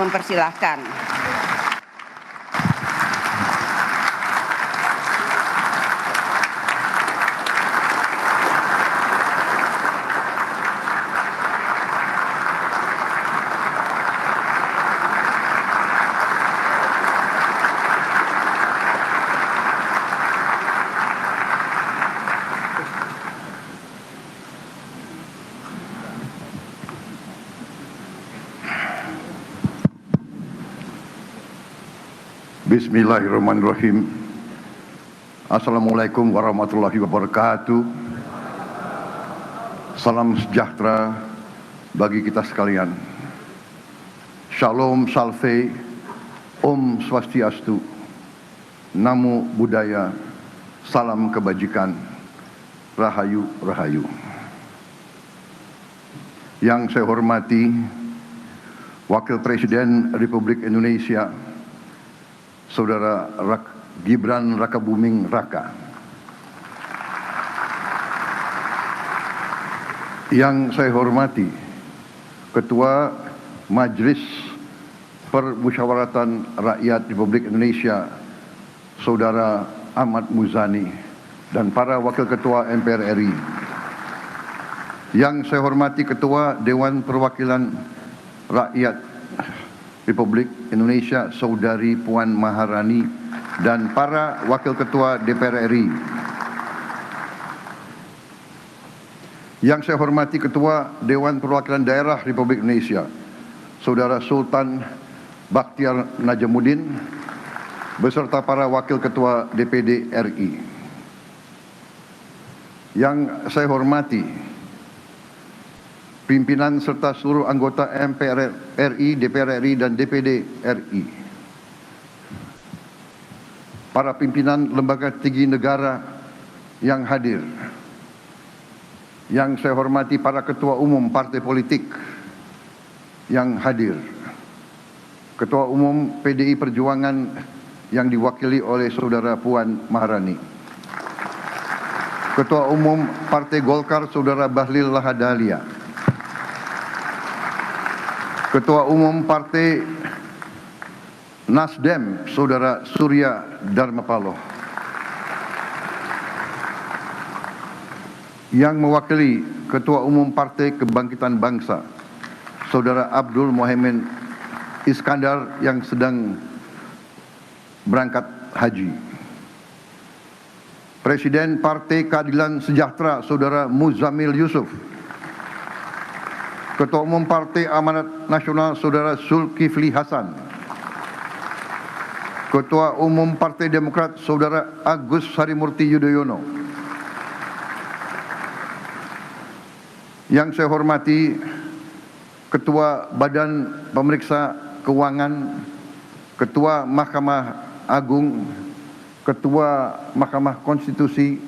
mempersilahkan. Bismillahirrahmanirrahim. Assalamualaikum warahmatullahi wabarakatuh. Salam sejahtera bagi kita sekalian. Shalom Salve, Om Swastiastu, Namo Buddhaya, Salam Kebajikan, Rahayu Rahayu. Yang saya hormati Wakil Presiden Republik Indonesia Saudara Gibran Rakabuming Raka, yang saya hormati Ketua Majelis Permusyawaratan Rakyat Republik Indonesia Saudara Ahmad Muzani, dan para Wakil Ketua MPR RI, yang saya hormati Ketua Dewan Perwakilan Rakyat Republik Indonesia Saudari Puan Maharani, dan para Wakil Ketua DPR RI, yang saya hormati Ketua Dewan Perwakilan Daerah Republik Indonesia Saudara Sultan Bakhtiar Najamuddin, beserta para Wakil Ketua DPD RI. Yang saya hormati pimpinan serta seluruh anggota MPR RI, DPR RI, dan DPD RI, para pimpinan lembaga tinggi negara yang hadir, yang saya hormati para ketua umum partai politik yang hadir, Ketua Umum PDI Perjuangan yang diwakili oleh Saudara Puan Maharani, Ketua Umum Partai Golkar Saudara Bahlil Lahadalia, Ketua Umum Partai Nasdem Saudara Surya Dharmapaloh, yang mewakili Ketua Umum Partai Kebangkitan Bangsa Saudara Abdul Muhaimin Iskandar yang sedang berangkat haji, Presiden Partai Keadilan Sejahtera Saudara Muzamil Yusuf, Ketua Umum Partai Amanat Nasional Saudara Zulkifli Hasan, Ketua Umum Partai Demokrat Saudara Agus Harimurti Yudhoyono, yang saya hormati Ketua Badan Pemeriksa Keuangan, Ketua Mahkamah Agung, Ketua Mahkamah Konstitusi,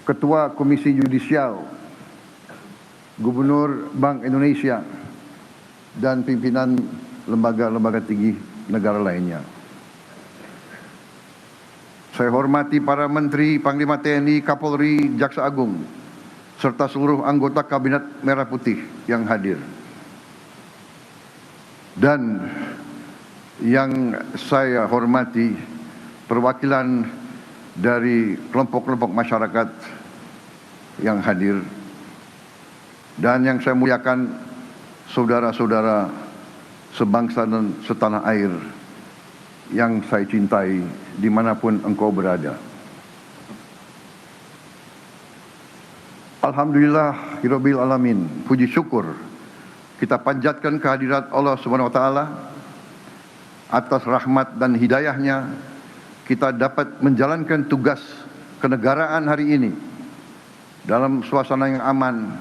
Ketua Komisi Yudisial, Gubernur Bank Indonesia, dan pimpinan lembaga-lembaga tinggi negara lainnya. Saya hormati para Menteri, Panglima TNI, Kapolri, Jaksa Agung, serta seluruh anggota Kabinet Merah Putih yang hadir. Dan yang saya hormati perwakilan dari kelompok-kelompok masyarakat yang hadir, dan yang saya muliakan saudara-saudara sebangsa dan setanah air yang saya cintai dimanapun engkau berada. Alhamdulillah Rabbil Alamin, puji syukur kita panjatkan kehadirat Allah Subhanahu wa Ta'ala. Atas rahmat dan hidayahnya kita dapat menjalankan tugas kenegaraan hari ini dalam suasana yang aman,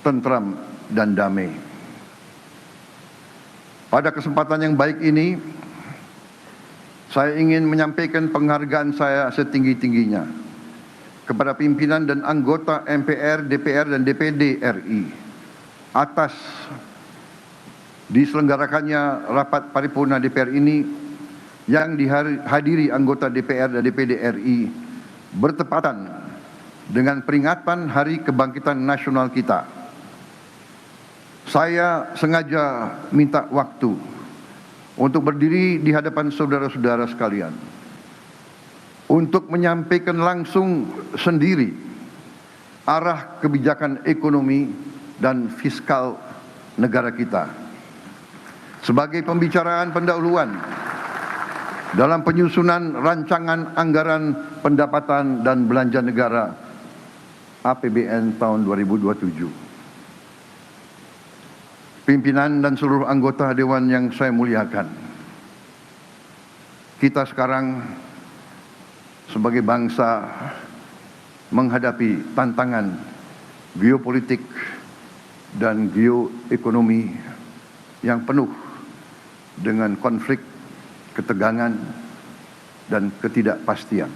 tentram, dan damai. Pada kesempatan yang baik ini, saya ingin menyampaikan penghargaan saya setinggi-tingginya kepada pimpinan dan anggota MPR, DPR, dan DPD RI atas diselenggarakannya rapat paripurna DPR ini yang dihadiri anggota DPR dan DPD RI bertepatan dengan peringatan Hari Kebangkitan Nasional kita. Saya sengaja minta waktu untuk berdiri di hadapan saudara-saudara sekalian, untuk menyampaikan langsung sendiri arah kebijakan ekonomi dan fiskal negara kita sebagai pembicaraan pendahuluan dalam penyusunan rancangan anggaran pendapatan dan belanja negara APBN tahun 2027. Pimpinan dan seluruh anggota Dewan yang saya muliakan, kita sekarang sebagai bangsa menghadapi tantangan geopolitik dan geoekonomi yang penuh dengan konflik, ketegangan, dan ketidakpastian.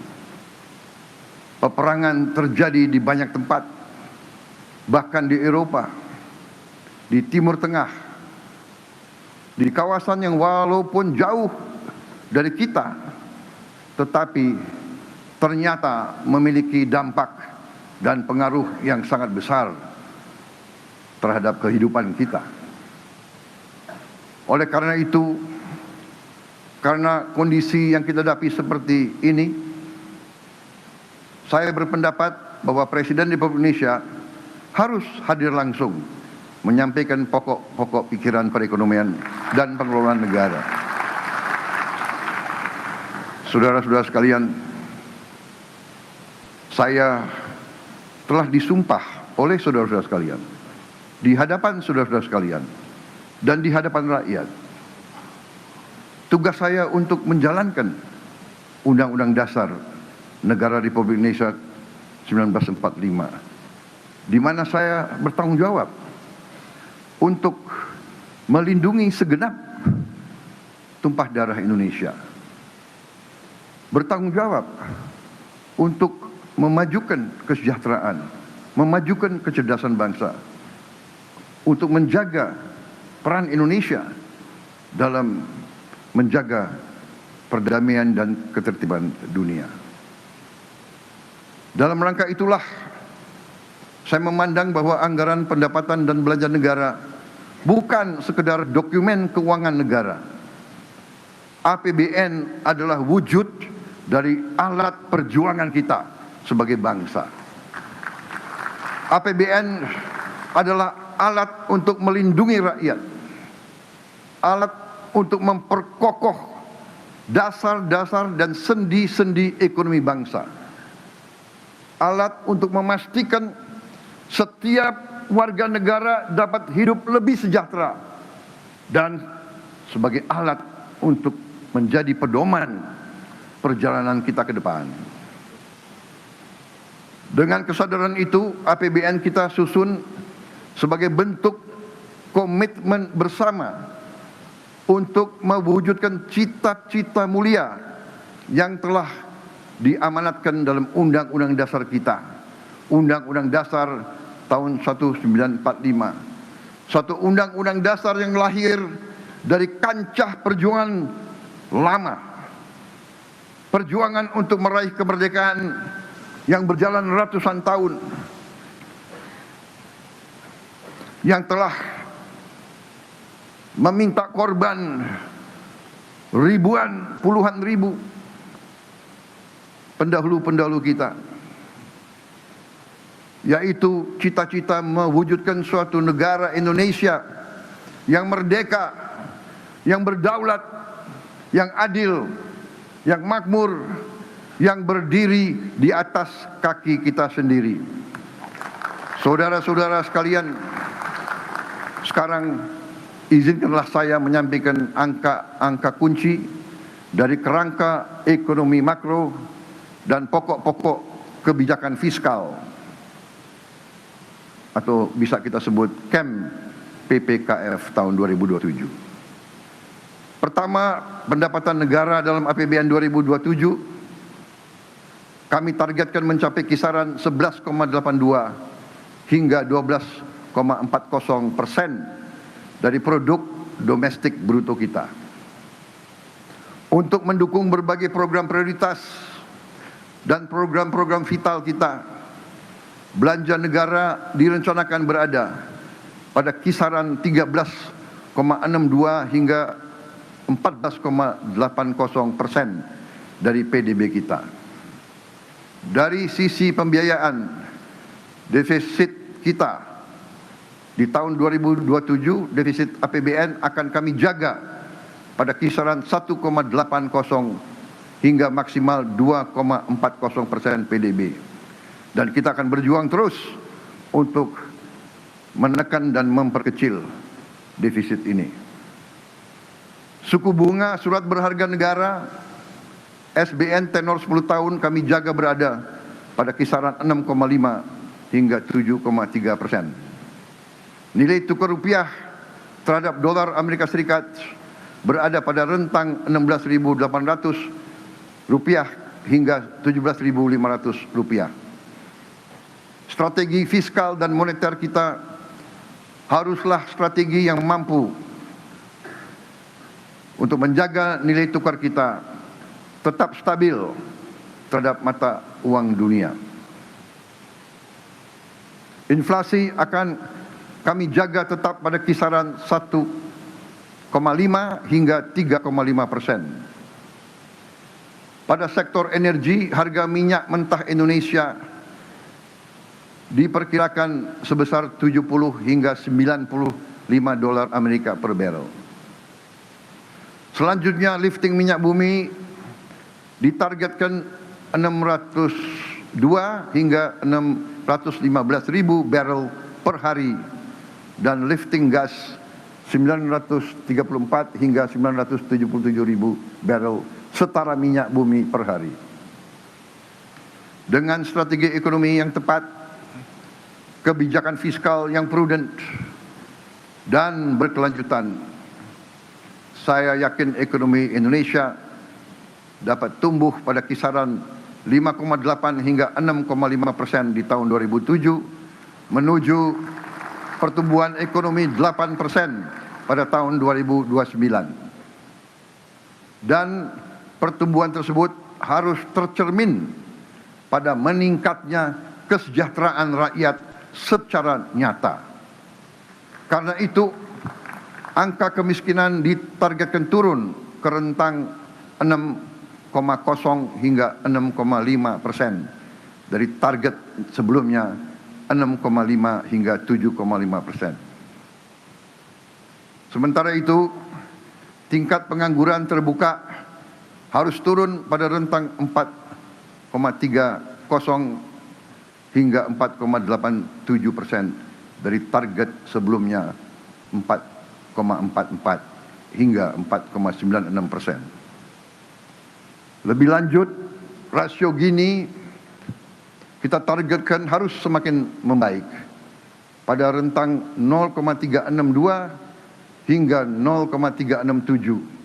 Peperangan terjadi di banyak tempat, bahkan di Eropa, di Timur Tengah, di kawasan yang walaupun jauh dari kita, tetapi ternyata memiliki dampak dan pengaruh yang sangat besar terhadap kehidupan kita. Oleh karena itu, karena kondisi yang kita hadapi seperti ini, saya berpendapat bahwa Presiden Republik Indonesia harus hadir langsung menyampaikan pokok-pokok pikiran perekonomian dan pengelolaan negara. Saudara-saudara sekalian, saya telah disumpah oleh saudara-saudara sekalian, di hadapan saudara-saudara sekalian, dan di hadapan rakyat. Tugas saya untuk menjalankan Undang-Undang Dasar Negara Republik Indonesia 1945, di mana saya bertanggung jawab untuk melindungi segenap tumpah darah Indonesia, bertanggung jawab untuk memajukan kesejahteraan, memajukan kecerdasan bangsa, untuk menjaga peran Indonesia dalam menjaga perdamaian dan ketertiban dunia. Dalam rangka itulah saya memandang bahwa anggaran pendapatan dan belanja negara bukan sekedar dokumen keuangan negara. APBN adalah wujud dari alat perjuangan kita sebagai bangsa. APBN adalah alat untuk melindungi rakyat, alat untuk memperkokoh dasar-dasar dan sendi-sendi ekonomi bangsa, alat untuk memastikan setiap warga negara dapat hidup lebih sejahtera, dan sebagai alat untuk menjadi pedoman perjalanan kita ke depan. Dengan kesadaran itu, APBN kita susun sebagai bentuk komitmen bersama untuk mewujudkan cita-cita mulia yang telah diamanatkan dalam Undang-Undang Dasar kita, Undang-Undang Dasar tahun 1945. Satu undang-undang dasar yang lahir dari kancah perjuangan lama. Perjuangan untuk meraih kemerdekaan yang berjalan ratusan tahun, yang telah meminta korban ribuan, puluhan ribu pendahulu-pendahulu kita, yaitu cita-cita mewujudkan suatu negara Indonesia yang merdeka, yang berdaulat, yang adil, yang makmur, yang berdiri di atas kaki kita sendiri. Saudara-saudara sekalian, sekarang izinkanlah saya menyampaikan angka-angka kunci dari kerangka ekonomi makro dan pokok-pokok kebijakan fiskal, atau bisa kita sebut KEM PPKF tahun 2027. Pertama, pendapatan negara dalam APBN 2027 kami targetkan mencapai kisaran 11,82 hingga 12,40% dari produk domestik bruto kita. Untuk mendukung berbagai program prioritas dan program-program vital kita, belanja negara direncanakan berada pada kisaran 13,62 hingga 14,80% dari PDB kita. Dari sisi pembiayaan, defisit kita di tahun 2027, defisit APBN akan kami jaga pada kisaran 1,80 hingga maksimal 2,40% PDB. Dan kita akan berjuang terus untuk menekan dan memperkecil defisit ini. Suku bunga surat berharga negara SBN tenor 10 tahun kami jaga berada pada kisaran 6,5 hingga 7,3%. Nilai tukar rupiah terhadap dolar Amerika Serikat berada pada rentang 16.800 rupiah hingga 17.500 rupiah. Strategi fiskal dan moneter kita haruslah strategi yang mampu untuk menjaga nilai tukar kita tetap stabil terhadap mata uang dunia. Inflasi akan kami jaga tetap pada kisaran 1,5 hingga 3,5%. Pada sektor energi, harga minyak mentah Indonesia diperkirakan sebesar 70 hingga 95 dolar Amerika per barrel. Selanjutnya, lifting minyak bumi ditargetkan 602 hingga 615 ribu barrel per hari dan lifting gas 934 hingga 977 ribu barrel setara minyak bumi per hari. Dengan strategi ekonomi yang tepat, kebijakan fiskal yang prudent dan berkelanjutan, saya yakin ekonomi Indonesia dapat tumbuh pada kisaran 5,8 hingga 6,5% di tahun 2007 menuju pertumbuhan ekonomi 8% pada tahun 2029. Dan pertumbuhan tersebut harus tercermin pada meningkatnya kesejahteraan rakyat secara nyata. Karena itu, angka kemiskinan ditargetkan turun ke rentang 6,0 hingga 6,5% dari target sebelumnya 6,5 hingga 7,5%. Sementara itu, tingkat pengangguran terbuka harus turun pada rentang 4,30 hingga 4,87% dari target sebelumnya 4,44 hingga 4,96%. Lebih lanjut, rasio Gini kita targetkan harus semakin membaik pada rentang 0,362 hingga 0,367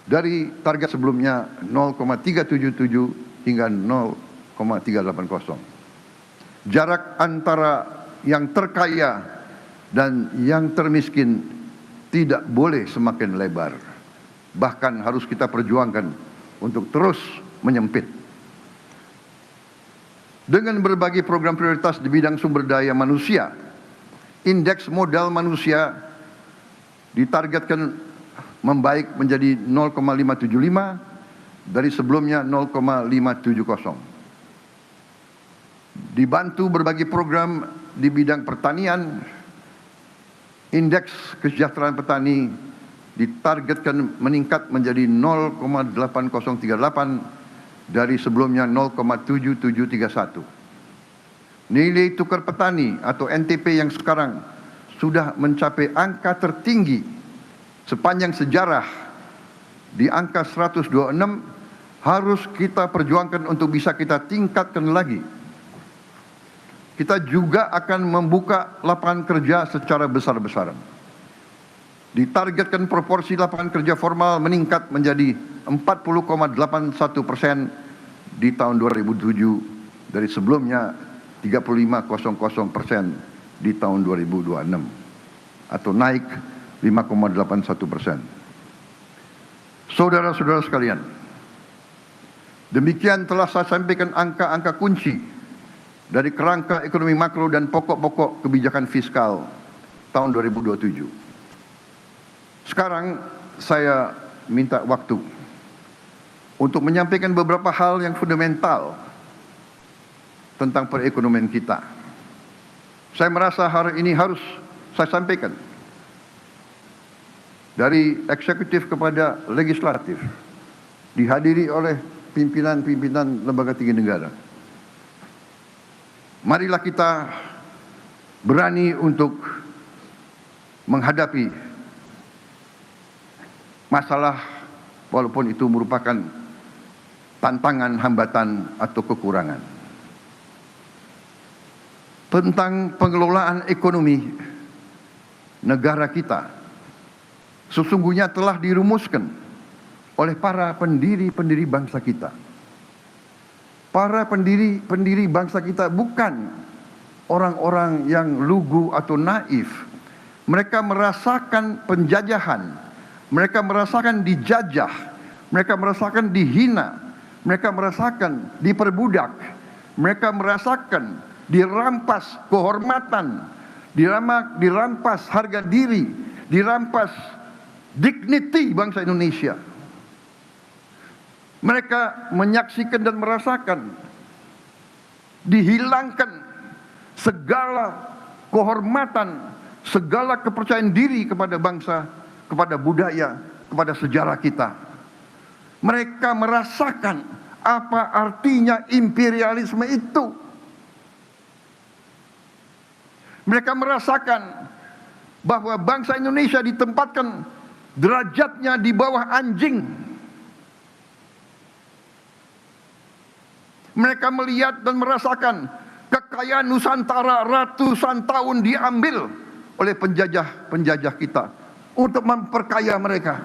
dari target sebelumnya 0,377 hingga 0,380. Jarak antara yang terkaya dan yang termiskin tidak boleh semakin lebar. Bahkan harus kita perjuangkan untuk terus menyempit. Dengan berbagai program prioritas di bidang sumber daya manusia, indeks modal manusia ditargetkan membaik menjadi 0,575 dari sebelumnya 0,570. Dibantu berbagai program di bidang pertanian, indeks kesejahteraan petani ditargetkan meningkat menjadi 0,8038 dari sebelumnya 0,7731. Nilai tukar petani atau NTP yang sekarang sudah mencapai angka tertinggi sepanjang sejarah di angka 126, harus kita perjuangkan untuk bisa kita tingkatkan lagi. Kita juga akan membuka lapangan kerja secara besar-besaran. Ditargetkan proporsi lapangan kerja formal meningkat menjadi 40,81% di tahun 2007 dari sebelumnya 35,00% di tahun 2026 atau naik 5,81%. Saudara-saudara sekalian, demikian telah saya sampaikan angka-angka kunci dari kerangka ekonomi makro dan pokok-pokok kebijakan fiskal tahun 2027. Sekarang saya minta waktu untuk menyampaikan beberapa hal yang fundamental tentang perekonomian kita. Saya merasa hari ini harus saya sampaikan dari eksekutif kepada legislatif, dihadiri oleh pimpinan-pimpinan lembaga tinggi negara. Marilah kita berani untuk menghadapi masalah walaupun itu merupakan tantangan, hambatan atau kekurangan. Tentang pengelolaan ekonomi negara kita sesungguhnya telah dirumuskan oleh para pendiri bangsa kita. Para pendiri bangsa kita bukan orang-orang yang lugu atau naif. Mereka merasakan penjajahan, mereka merasakan dijajah, mereka merasakan dihina, mereka merasakan diperbudak, mereka merasakan dirampas kehormatan, dirampas harga diri, dirampas dignity bangsa Indonesia. Mereka menyaksikan dan merasakan dihilangkan segala kehormatan, segala kepercayaan diri kepada bangsa, kepada budaya, kepada sejarah kita. Mereka merasakan apa artinya imperialisme itu. Mereka merasakan bahwa bangsa Indonesia ditempatkan derajatnya di bawah anjing. Mereka melihat dan merasakan kekayaan Nusantara ratusan tahun diambil oleh penjajah kita untuk memperkaya mereka.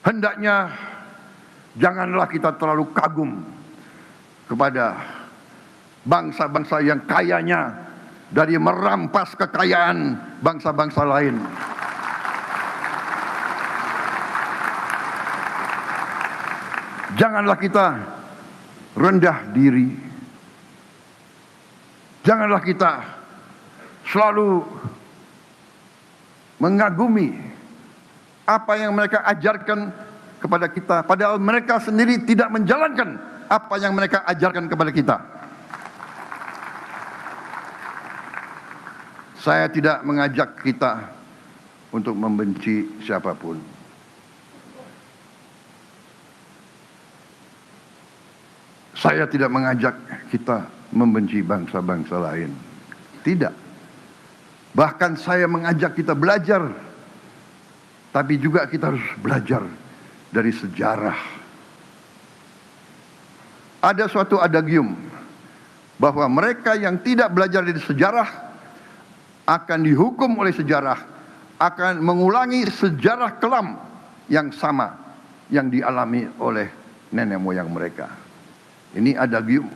Hendaknya janganlah kita terlalu kagum kepada bangsa-bangsa yang kayanya dari merampas kekayaan bangsa-bangsa lain. Janganlah kita rendah diri. Janganlah kita selalu mengagumi apa yang mereka ajarkan kepada kita, padahal mereka sendiri tidak menjalankan apa yang mereka ajarkan kepada kita. Saya tidak mengajak kita untuk membenci siapapun. Saya tidak mengajak kita membenci bangsa-bangsa lain. Tidak. Bahkan saya mengajak kita belajar. Tapi juga kita harus belajar dari sejarah. Ada suatu adagium bahwa mereka yang tidak belajar dari sejarah akan dihukum oleh sejarah, akan mengulangi sejarah kelam yang sama yang dialami oleh nenek moyang mereka. Ini adagium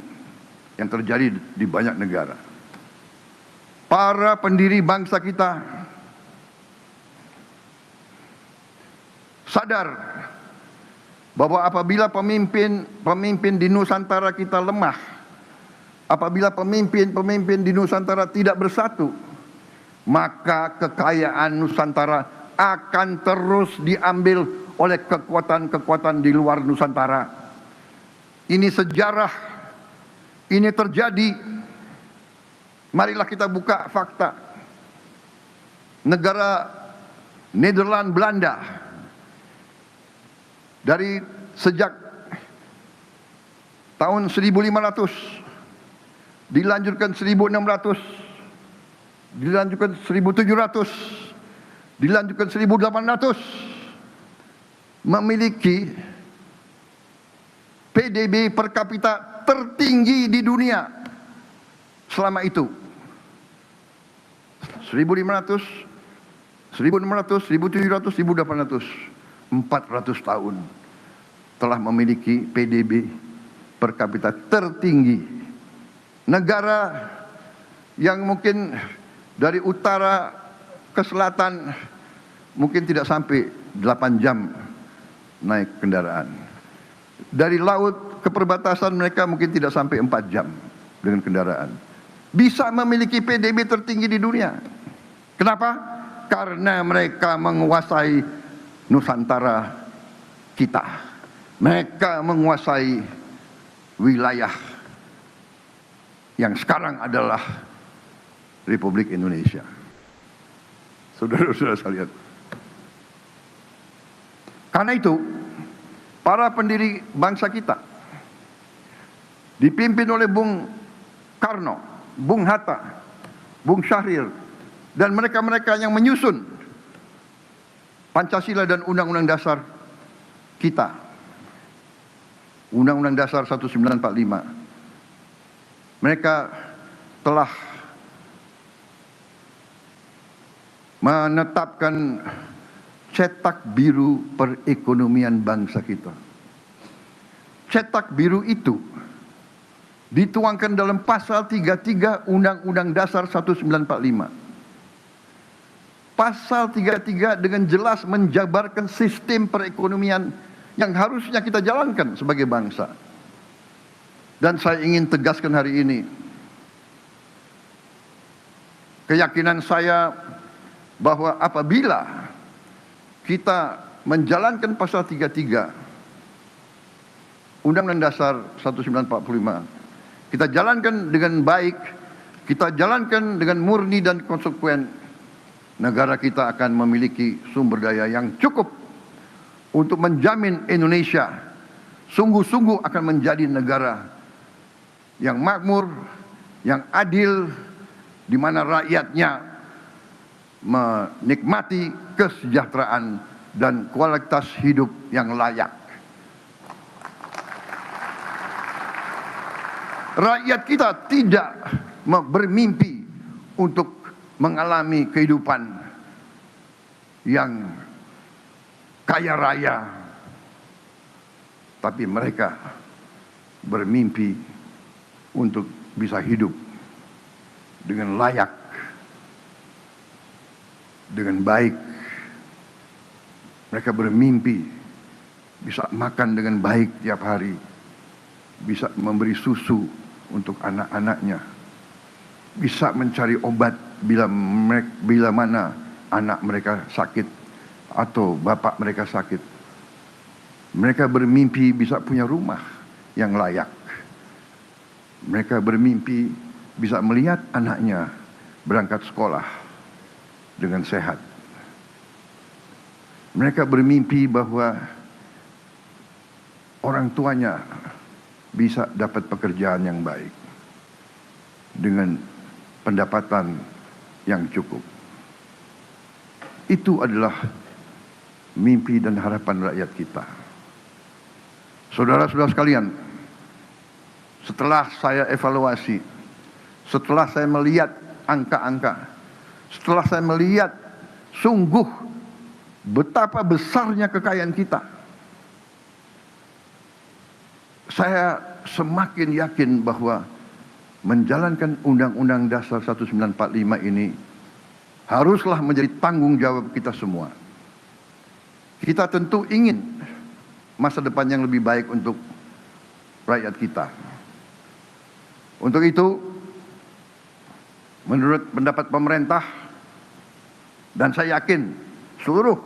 yang terjadi di banyak negara. Para pendiri bangsa kita sadar bahwa apabila pemimpin di Nusantara kita lemah, apabila pemimpin di Nusantara tidak bersatu, maka kekayaan Nusantara akan terus diambil oleh kekuatan-kekuatan di luar Nusantara. Ini sejarah, ini terjadi. Marilah kita buka fakta. Negara Nederland Belanda dari sejak tahun 1500 dilanjutkan 1600, dilanjutkan 1700, dilanjutkan 1800, memiliki PDB per kapita tertinggi di dunia selama itu. 1500, 1600, 1700, 1800, 400 tahun telah memiliki PDB per kapita tertinggi. Negara yang mungkin dari utara ke selatan mungkin tidak sampai 8 jam naik kendaraan. Dari laut ke perbatasan mereka mungkin tidak sampai 4 jam dengan kendaraan. Bisa memiliki PDB tertinggi di dunia. Kenapa? Karena mereka menguasai Nusantara kita. Mereka menguasai wilayah yang sekarang adalah Republik Indonesia. Saudara-saudara sekalian. Karena itu, para pendiri bangsa kita dipimpin oleh Bung Karno, Bung Hatta, Bung Syahrir, dan mereka-mereka yang menyusun Pancasila dan Undang-Undang Dasar kita. Undang-Undang Dasar 1945. Mereka telah menetapkan cetak biru perekonomian bangsa kita. Cetak biru itu dituangkan dalam pasal 33 Undang-Undang Dasar 1945. Pasal 33 dengan jelas menjabarkan sistem perekonomian yang harusnya kita jalankan sebagai bangsa. Dan saya ingin tegaskan hari ini, keyakinan saya bahwa apabila kita menjalankan pasal 33 Undang-Undang Dasar 1945, kita jalankan dengan baik, kita jalankan dengan murni dan konsekuen, negara kita akan memiliki sumber daya yang cukup untuk menjamin Indonesia sungguh-sungguh akan menjadi negara yang makmur, yang adil, di mana rakyatnya menikmati kesejahteraan dan kualitas hidup yang layak. Rakyat kita tidak bermimpi untuk mengalami kehidupan yang kaya raya, tapi mereka bermimpi untuk bisa hidup dengan layak, dengan baik. Mereka bermimpi bisa makan dengan baik tiap hari, bisa memberi susu untuk anak-anaknya, bisa mencari obat bila mana anak mereka sakit atau bapak mereka sakit. Mereka bermimpi bisa punya rumah yang layak. Mereka bermimpi bisa melihat anaknya berangkat sekolah dengan sehat. Mereka bermimpi bahwa orang tuanya bisa dapat pekerjaan yang baik dengan pendapatan yang cukup. Itu adalah mimpi dan harapan rakyat kita. Saudara-saudara sekalian, setelah saya evaluasi, setelah saya melihat angka-angka, setelah saya melihat sungguh betapa besarnya kekayaan kita, saya semakin yakin bahwa menjalankan Undang-Undang Dasar 1945 ini haruslah menjadi tanggung jawab kita semua. Kita tentu ingin masa depan yang lebih baik untuk rakyat kita. Untuk itu, menurut pendapat pemerintah, dan saya yakin seluruh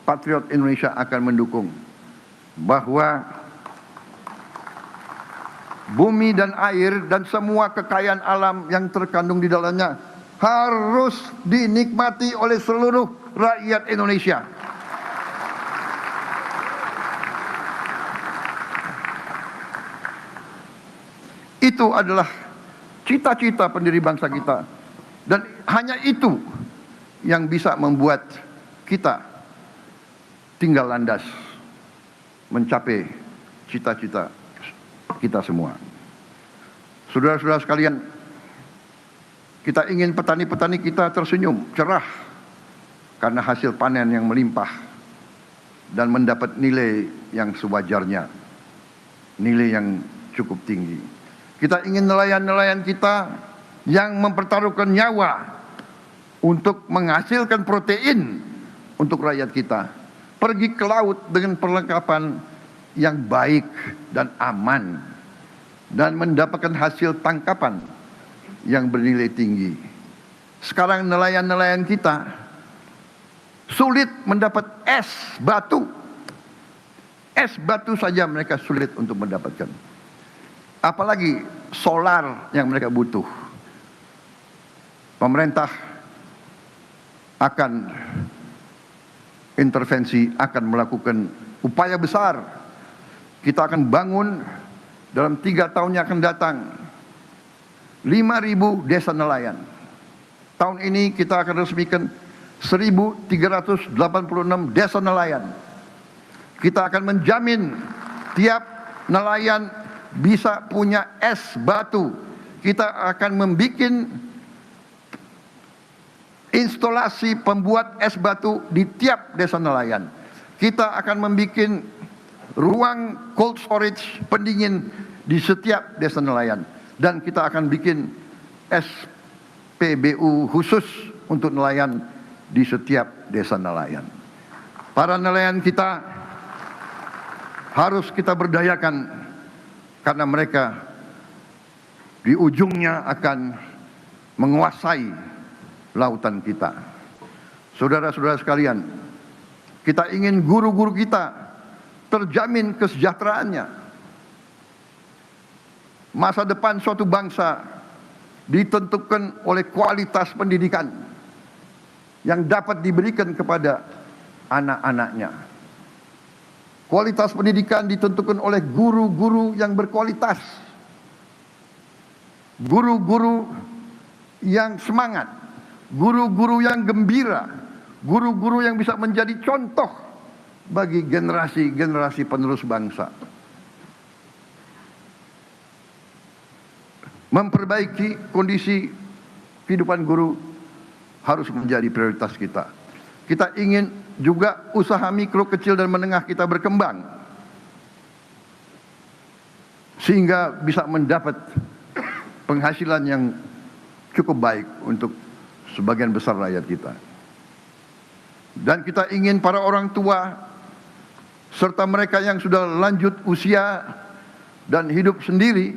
patriot Indonesia akan mendukung, bahwa bumi dan air dan semua kekayaan alam yang terkandung di dalamnya harus dinikmati oleh seluruh rakyat Indonesia. Itu adalah cita-cita pendiri bangsa kita, dan hanya itu yang bisa membuat kita tinggal landas mencapai cita-cita kita semua. Saudara-saudara sekalian, kita ingin petani-petani kita tersenyum, cerah karena hasil panen yang melimpah dan mendapat nilai yang sewajarnya, nilai yang cukup tinggi. Kita ingin nelayan-nelayan kita yang mempertaruhkan nyawa untuk menghasilkan protein untuk rakyat kita, pergi ke laut dengan perlengkapan yang baik dan aman, dan mendapatkan hasil tangkapan yang bernilai tinggi. Sekarang nelayan-nelayan kita sulit mendapat es batu. Es batu saja mereka sulit untuk mendapatkan. Apalagi solar yang mereka butuh. Pemerintah akan intervensi, akan melakukan upaya besar. Kita akan bangun dalam 3 tahun yang akan datang 5.000 desa nelayan. Tahun ini kita akan resmikan 1.386 desa nelayan. Kita akan menjamin tiap nelayan bisa punya es batu. Kita akan membuat instalasi pembuat es batu di tiap desa nelayan. Kita akan membuat ruang cold storage pendingin di setiap desa nelayan. Dan kita akan bikin SPBU khusus untuk nelayan di setiap desa nelayan. Para nelayan kita harus kita berdayakan karena mereka di ujungnya akan menguasai lautan kita. Saudara-saudara sekalian, kita ingin guru-guru kita terjamin kesejahteraannya. Masa depan suatu bangsa ditentukan oleh kualitas pendidikan yang dapat diberikan kepada anak-anaknya. Kualitas pendidikan ditentukan oleh guru-guru yang berkualitas. Guru-guru yang semangat, guru-guru yang gembira, guru-guru yang bisa menjadi contoh bagi generasi-generasi penerus bangsa. Memperbaiki kondisi kehidupan guru harus menjadi prioritas kita. Kita ingin juga usaha mikro, kecil dan menengah kita berkembang sehingga bisa mendapat penghasilan yang cukup baik untuk sebagian besar rakyat kita. Dan kita ingin para orang tua serta mereka yang sudah lanjut usia dan hidup sendiri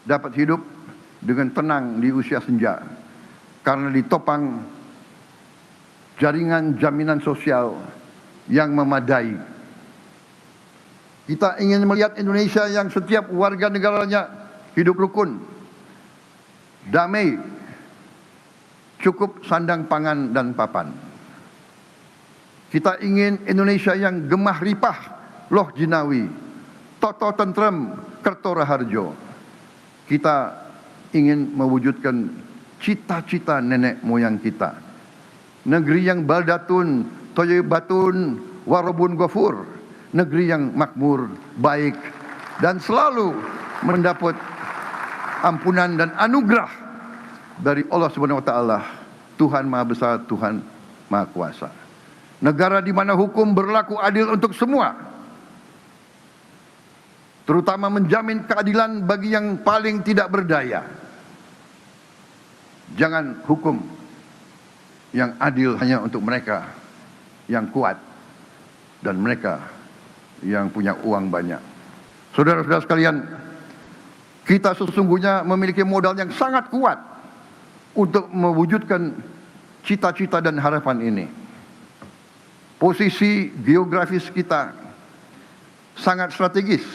dapat hidup dengan tenang di usia senja karena ditopang jaringan jaminan sosial yang memadai. Kita ingin melihat Indonesia yang setiap warga negaranya hidup rukun, damai, cukup sandang pangan dan papan. Kita ingin Indonesia yang gemah ripah, loh jinawi, toto tentrem, kerto raharjo. Kita ingin mewujudkan cita-cita nenek moyang kita. Negeri yang baldatun, toyibatun, warobun ghafur. Negeri yang makmur, baik, dan selalu mendapat ampunan dan anugerah dari Allah Subhanahu wa taala, Tuhan Maha Besar, Tuhan Maha Kuasa. Negara di mana hukum berlaku adil untuk semua, terutama menjamin keadilan bagi yang paling tidak berdaya. Jangan hukum yang adil hanya untuk mereka yang kuat dan mereka yang punya uang banyak. Saudara-saudara sekalian, kita sesungguhnya memiliki modal yang sangat kuat untuk mewujudkan cita-cita dan harapan ini. Posisi geografis kita sangat strategis.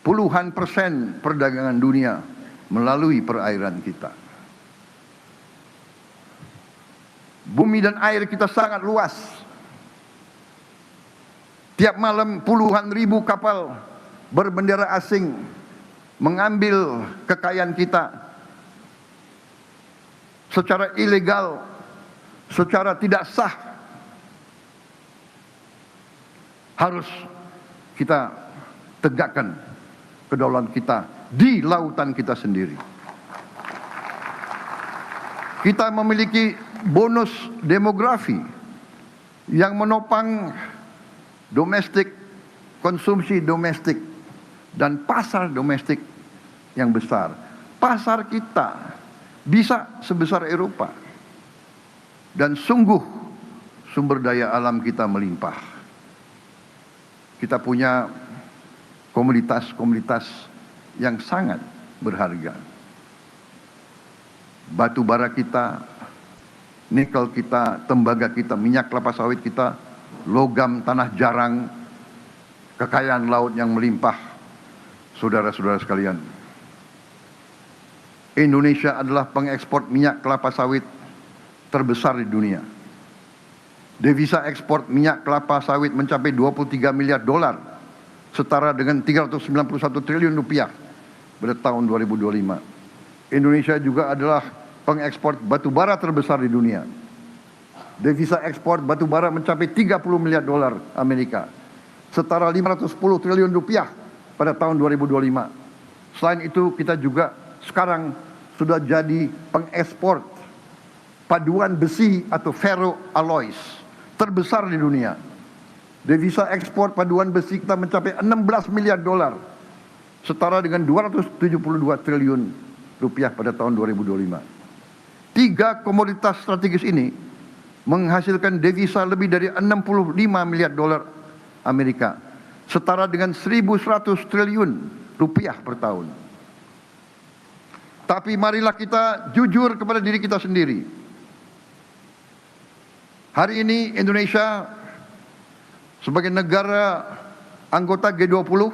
Puluhan persen perdagangan dunia melalui perairan kita. Bumi dan air kita sangat luas. Tiap malam puluhan ribu kapal berbendera asing mengambil kekayaan kita secara ilegal, secara tidak sah. Harus kita tegakkan kedaulatan kita di lautan kita sendiri. Kita memiliki bonus demografi yang menopang domestik, konsumsi domestik, dan pasar domestik yang besar. Pasar kita bisa sebesar Eropa. Dan sungguh sumber daya alam kita melimpah. Kita punya komoditas-komoditas yang sangat berharga. Batu bara kita nikel kita, tembaga kita, minyak kelapa sawit kita, logam tanah jarang, kekayaan laut yang melimpah. Saudara-saudara sekalian, Indonesia adalah pengekspor minyak kelapa sawit terbesar di dunia. Devisa ekspor minyak kelapa sawit mencapai 23 miliar dolar, setara dengan 391 triliun rupiah pada tahun 2025. Indonesia juga adalah pengekspor batu bara terbesar di dunia. Devisa ekspor batu bara mencapai 30 miliar dolar Amerika, setara 510 triliun rupiah pada tahun 2025. Selain itu, kita juga sekarang sudah jadi pengekspor paduan besi atau ferroalloys terbesar di dunia. Devisa ekspor paduan besi kita mencapai 16 miliar dolar, setara dengan 272 triliun rupiah pada tahun 2025. Tiga komoditas strategis ini menghasilkan devisa lebih dari 65 miliar dolar Amerika, setara dengan 1.100 triliun rupiah per tahun. Tapi marilah kita jujur kepada diri kita sendiri. Hari ini Indonesia sebagai negara anggota G20,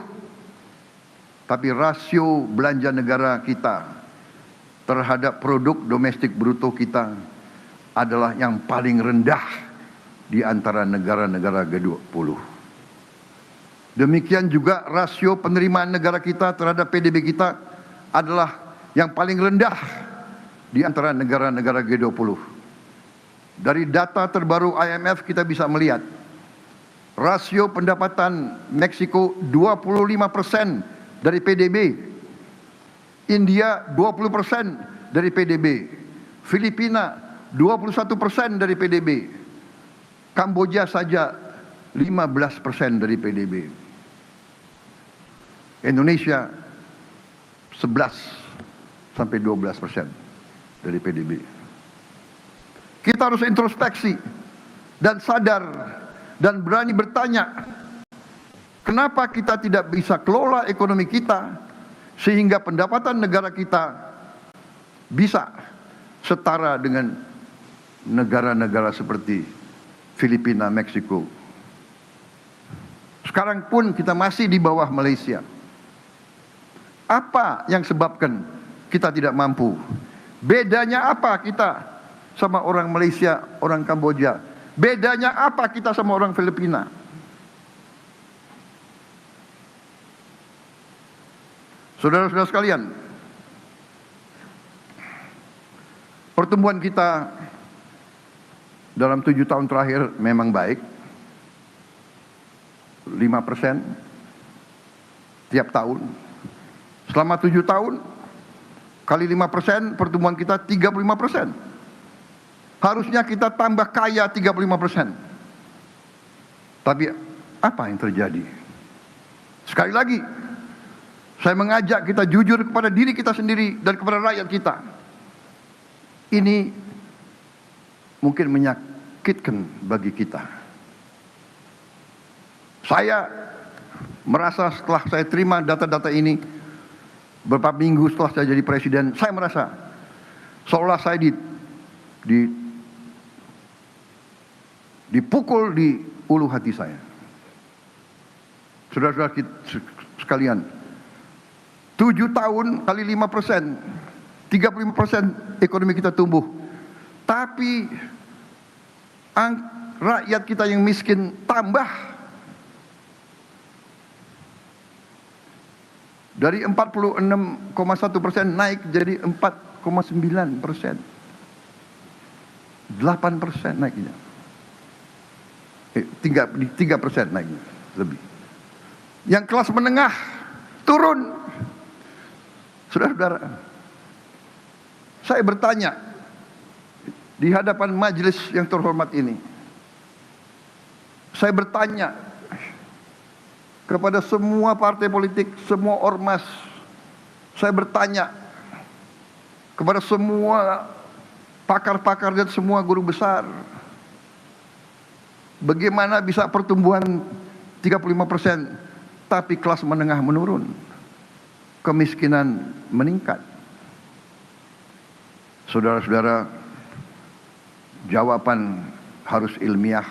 tapi rasio belanja negara kita terhadap produk domestik bruto kita adalah yang paling rendah di antara negara-negara G20. Demikian juga rasio penerimaan negara kita terhadap PDB kita adalah yang paling rendah di antara negara-negara G20. Dari data terbaru IMF kita bisa melihat rasio pendapatan Meksiko 25% dari PDB, India 20% dari PDB, Filipina 21% dari PDB, Kamboja saja 15% dari PDB. Indonesia 11 sampai 12% dari PDB. Kita harus introspeksi dan sadar dan berani bertanya, kenapa kita tidak bisa kelola ekonomi kita sehingga pendapatan negara kita bisa setara dengan negara-negara seperti Filipina, Meksiko. Sekarang pun kita masih di bawah Malaysia. Apa yang sebabkan kita tidak mampu? Bedanya apa kita sama orang Malaysia, orang Kamboja? Bedanya apa kita sama orang Filipina? Saudara-saudara sekalian, pertumbuhan kita dalam 7 tahun terakhir memang baik, 5% tiap tahun. Selama 7 tahun kali 5%, pertumbuhan kita 35%. Harusnya kita tambah kaya 35%. Tapi apa yang terjadi? Sekali lagi, saya mengajak kita jujur kepada diri kita sendiri dan kepada rakyat kita. Ini mungkin menyakitkan bagi kita. Saya merasa setelah saya terima data-data ini, beberapa minggu setelah saya jadi presiden, saya merasa seolah saya dipukul di ulu hati saya. Saudara-saudara sekalian, 7 tahun kali 5%, 35% ekonomi kita tumbuh. Tapi rakyat kita yang miskin tambah. Dari 46,1% naik jadi 4,9%. 8% naiknya. 3% naiknya lebih. Yang kelas menengah turun. Saudara-saudara, saya bertanya di hadapan majelis yang terhormat ini. Saya bertanya kepada semua partai politik, semua ormas. Saya bertanya kepada semua pakar-pakar dan semua guru besar. Bagaimana bisa pertumbuhan 35% tapi kelas menengah menurun? Kemiskinan meningkat. Saudara-saudara, jawaban harus ilmiah,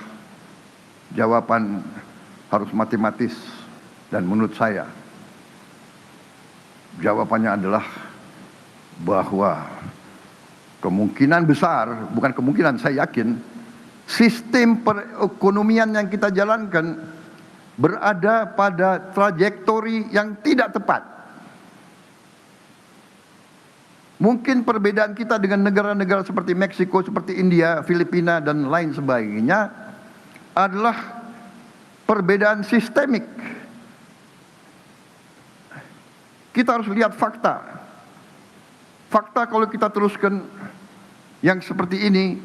jawaban harus matematis, dan menurut saya jawabannya adalah bahwa kemungkinan besar, bukan kemungkinan, saya yakin sistem perekonomian yang kita jalankan berada pada trajektori yang tidak tepat. Mungkin perbedaan kita dengan negara-negara seperti Meksiko, seperti India, Filipina, dan lain sebagainya adalah perbedaan sistemik. Kita harus lihat fakta. Fakta kalau kita teruskan yang seperti ini,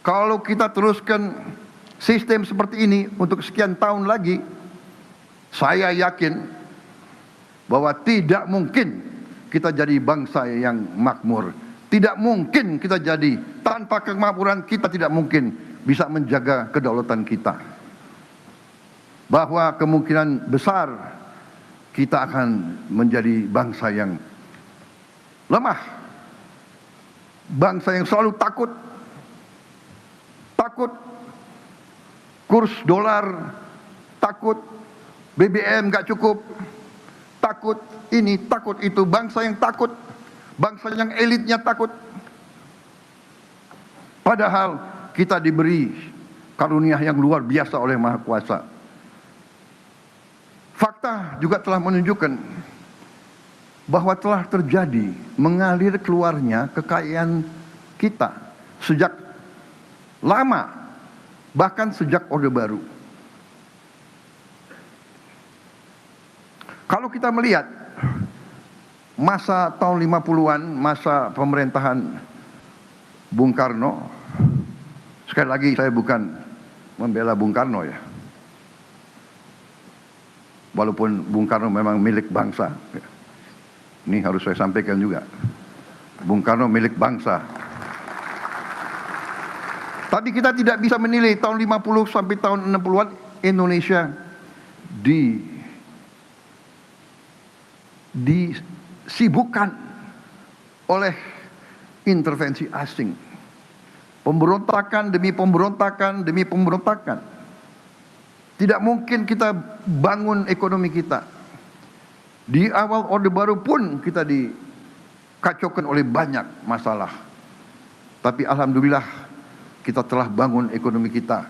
kalau kita teruskan sistem seperti ini untuk sekian tahun lagi, saya yakin bahwa tidak mungkin kita jadi bangsa yang makmur. Tidak mungkin kita jadi, tanpa kemakmuran kita tidak mungkin bisa menjaga kedaulatan kita. Bahwa kemungkinan besar kita akan menjadi bangsa yang lemah. Bangsa yang selalu takut. Takut kurs dolar, takut BBM gak cukup, takut ini, takut itu. Bangsa yang takut, bangsa yang elitnya takut. Padahal kita diberi karunia yang luar biasa oleh Maha Kuasa. Fakta juga telah menunjukkan bahwa telah terjadi mengalir keluarnya kekayaan kita sejak lama, bahkan sejak Orde Baru. Kalau kita melihat masa tahun 50-an, masa pemerintahan Bung Karno, sekali lagi saya bukan membela Bung Karno ya, walaupun Bung Karno memang milik bangsa. Ini harus saya sampaikan juga, Bung Karno milik bangsa. Tapi kita tidak bisa menilai tahun 50 sampai tahun 60-an Indonesia disibukkan oleh intervensi asing. Pemberontakan demi pemberontakan demi pemberontakan. Tidak mungkin kita bangun ekonomi kita. Di awal Orde Baru pun kita dikacaukan oleh banyak masalah. Tapi alhamdulillah kita telah bangun ekonomi kita.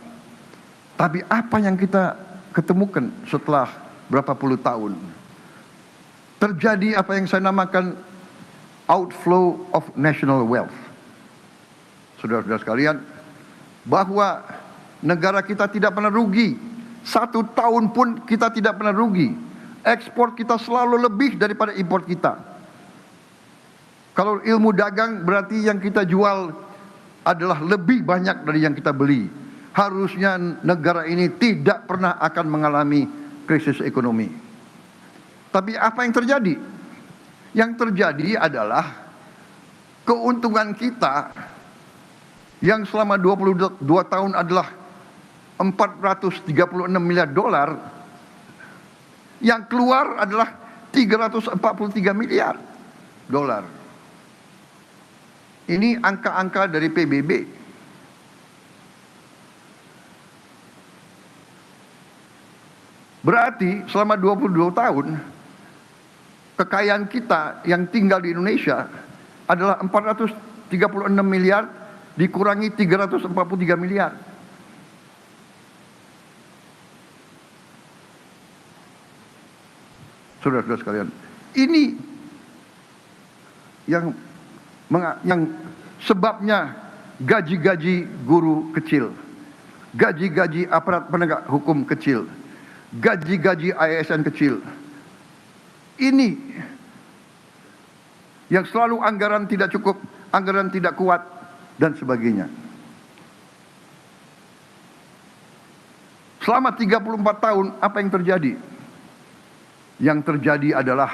Tapi apa yang kita ketemukan setelah berapa puluh tahun? Terjadi apa yang saya namakan outflow of national wealth. Saudara-saudara sekalian, bahwa negara kita tidak pernah rugi. 1 tahun pun kita tidak pernah rugi. Ekspor kita selalu lebih daripada impor kita. Kalau ilmu dagang berarti yang kita jual adalah lebih banyak dari yang kita beli. Harusnya negara ini tidak pernah akan mengalami krisis ekonomi. Tapi apa yang terjadi? Yang terjadi adalah keuntungan kita yang selama 22 tahun adalah 436 miliar dolar, yang keluar adalah 343 miliar dolar. Ini angka-angka dari PBB. Berarti selama 22 tahun kekayaan kita yang tinggal di Indonesia adalah 436 miliar dikurangi 343 miliar. Saudara-saudara sekalian, ini yang sebabnya gaji-gaji guru kecil, gaji-gaji aparat penegak hukum kecil, gaji-gaji ASN kecil. Ini yang selalu anggaran tidak cukup, anggaran tidak kuat, dan sebagainya. Selama 34 tahun, apa yang terjadi? Yang terjadi adalah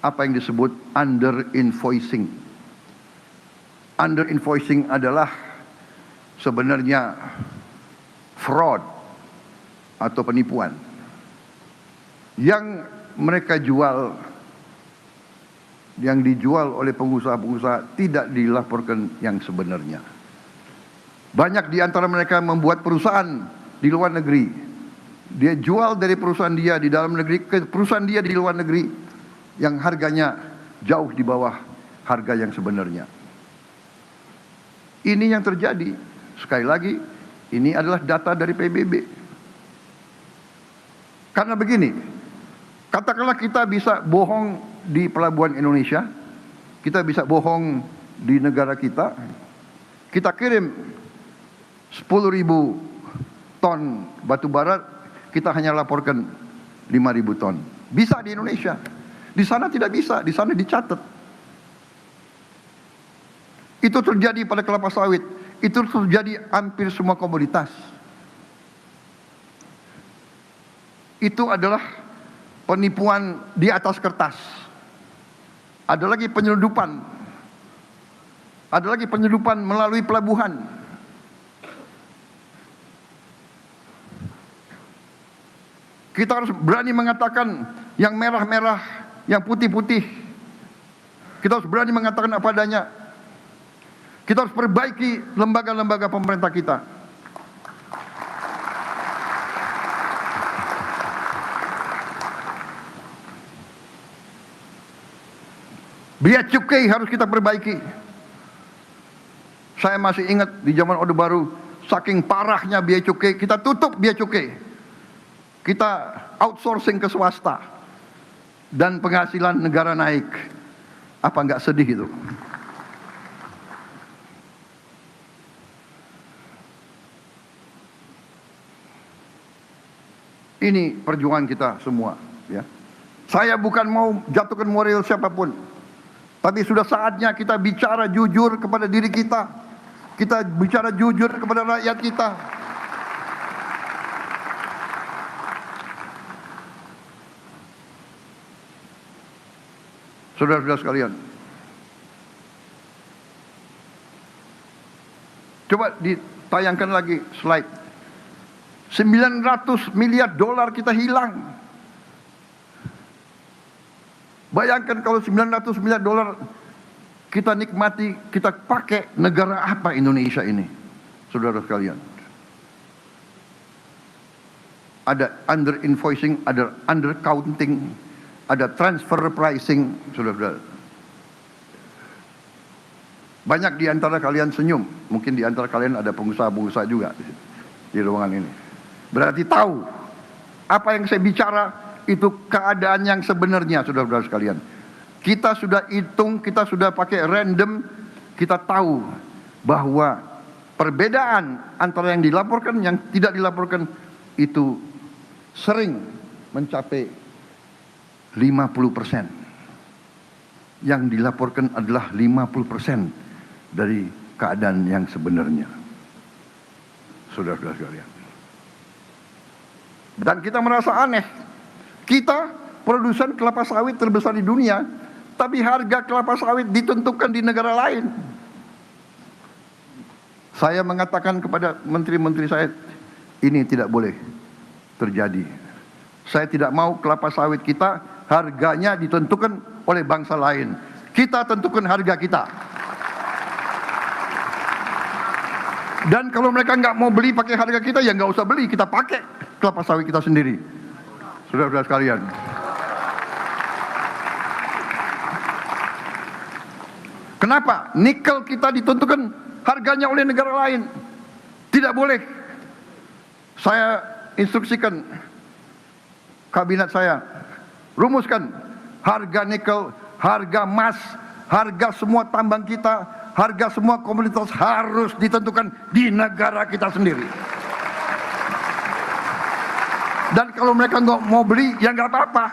apa yang disebut under invoicing. Under invoicing adalah sebenarnya fraud atau penipuan yang mereka jual, yang dijual oleh pengusaha-pengusaha tidak dilaporkan yang sebenarnya. Banyak di antara mereka membuat perusahaan di luar negeri. Dia jual dari perusahaan dia di dalam negeri ke perusahaan dia di luar negeri yang harganya jauh di bawah harga yang sebenarnya. Ini yang terjadi. Sekali lagi, ini adalah data dari PBB. Karena begini, katakanlah kita bisa bohong di pelabuhan Indonesia, kita bisa bohong di negara kita kirim 10.000 ton batu bara, kita hanya laporkan 5.000 ton. Bisa di Indonesia. Di sana tidak bisa, di sana dicatat. Itu terjadi pada kelapa sawit. Itu terjadi hampir semua komoditas. Itu adalah penipuan di atas kertas. Ada lagi penyeludupan. Ada lagi penyeludupan melalui pelabuhan. Kita harus berani mengatakan yang merah-merah, yang putih-putih. Kita harus berani mengatakan apa adanya. Kita harus perbaiki lembaga-lembaga pemerintah kita. Biaya cukai harus kita perbaiki. Saya masih ingat di zaman Orde Baru, saking parahnya biaya cukai, kita tutup biaya cukai. Kita outsourcing ke swasta dan penghasilan negara naik. Apa nggak sedih itu? Ini perjuangan kita semua, ya. Saya bukan mau jatuhkan moral siapapun, tapi sudah saatnya kita bicara jujur kepada diri kita. Kita bicara jujur kepada rakyat kita. Saudara-saudara sekalian, coba ditayangkan lagi slide. 900 miliar dolar kita hilang. Bayangkan kalau 900 miliar dolar kita nikmati, kita pakai, negara apa Indonesia ini? Saudara sekalian. Ada under invoicing, ada under counting, ada transfer pricing, saudara-saudara. Banyak di antara kalian senyum, mungkin di antara kalian ada pengusaha-pengusaha juga di ruangan ini. Berarti tahu apa yang saya bicara itu keadaan yang sebenarnya, saudara-saudara sekalian. Kita sudah hitung, kita sudah pakai random, kita tahu bahwa perbedaan antara yang dilaporkan, yang tidak dilaporkan itu sering mencapai 50%. Yang dilaporkan adalah 50% dari keadaan yang sebenarnya. Saudara-saudara sekalian. Dan kita merasa aneh. Kita produsen kelapa sawit terbesar di dunia, tapi harga kelapa sawit ditentukan di negara lain. Saya mengatakan kepada menteri-menteri saya, ini tidak boleh terjadi. Saya tidak mau kelapa sawit kita harganya ditentukan oleh bangsa lain. Kita tentukan harga kita. Dan kalau mereka nggak mau beli pakai harga kita, ya nggak usah beli, kita pakai kelapa sawit kita sendiri. Saudara-saudara sekalian. Kenapa? Nikel kita ditentukan harganya oleh negara lain. Tidak boleh. Saya instruksikan kabinet saya, rumuskan harga nikel, harga emas, harga semua tambang kita, harga semua komoditas harus ditentukan di negara kita sendiri. Dan kalau mereka nggak mau beli, ya nggak apa-apa.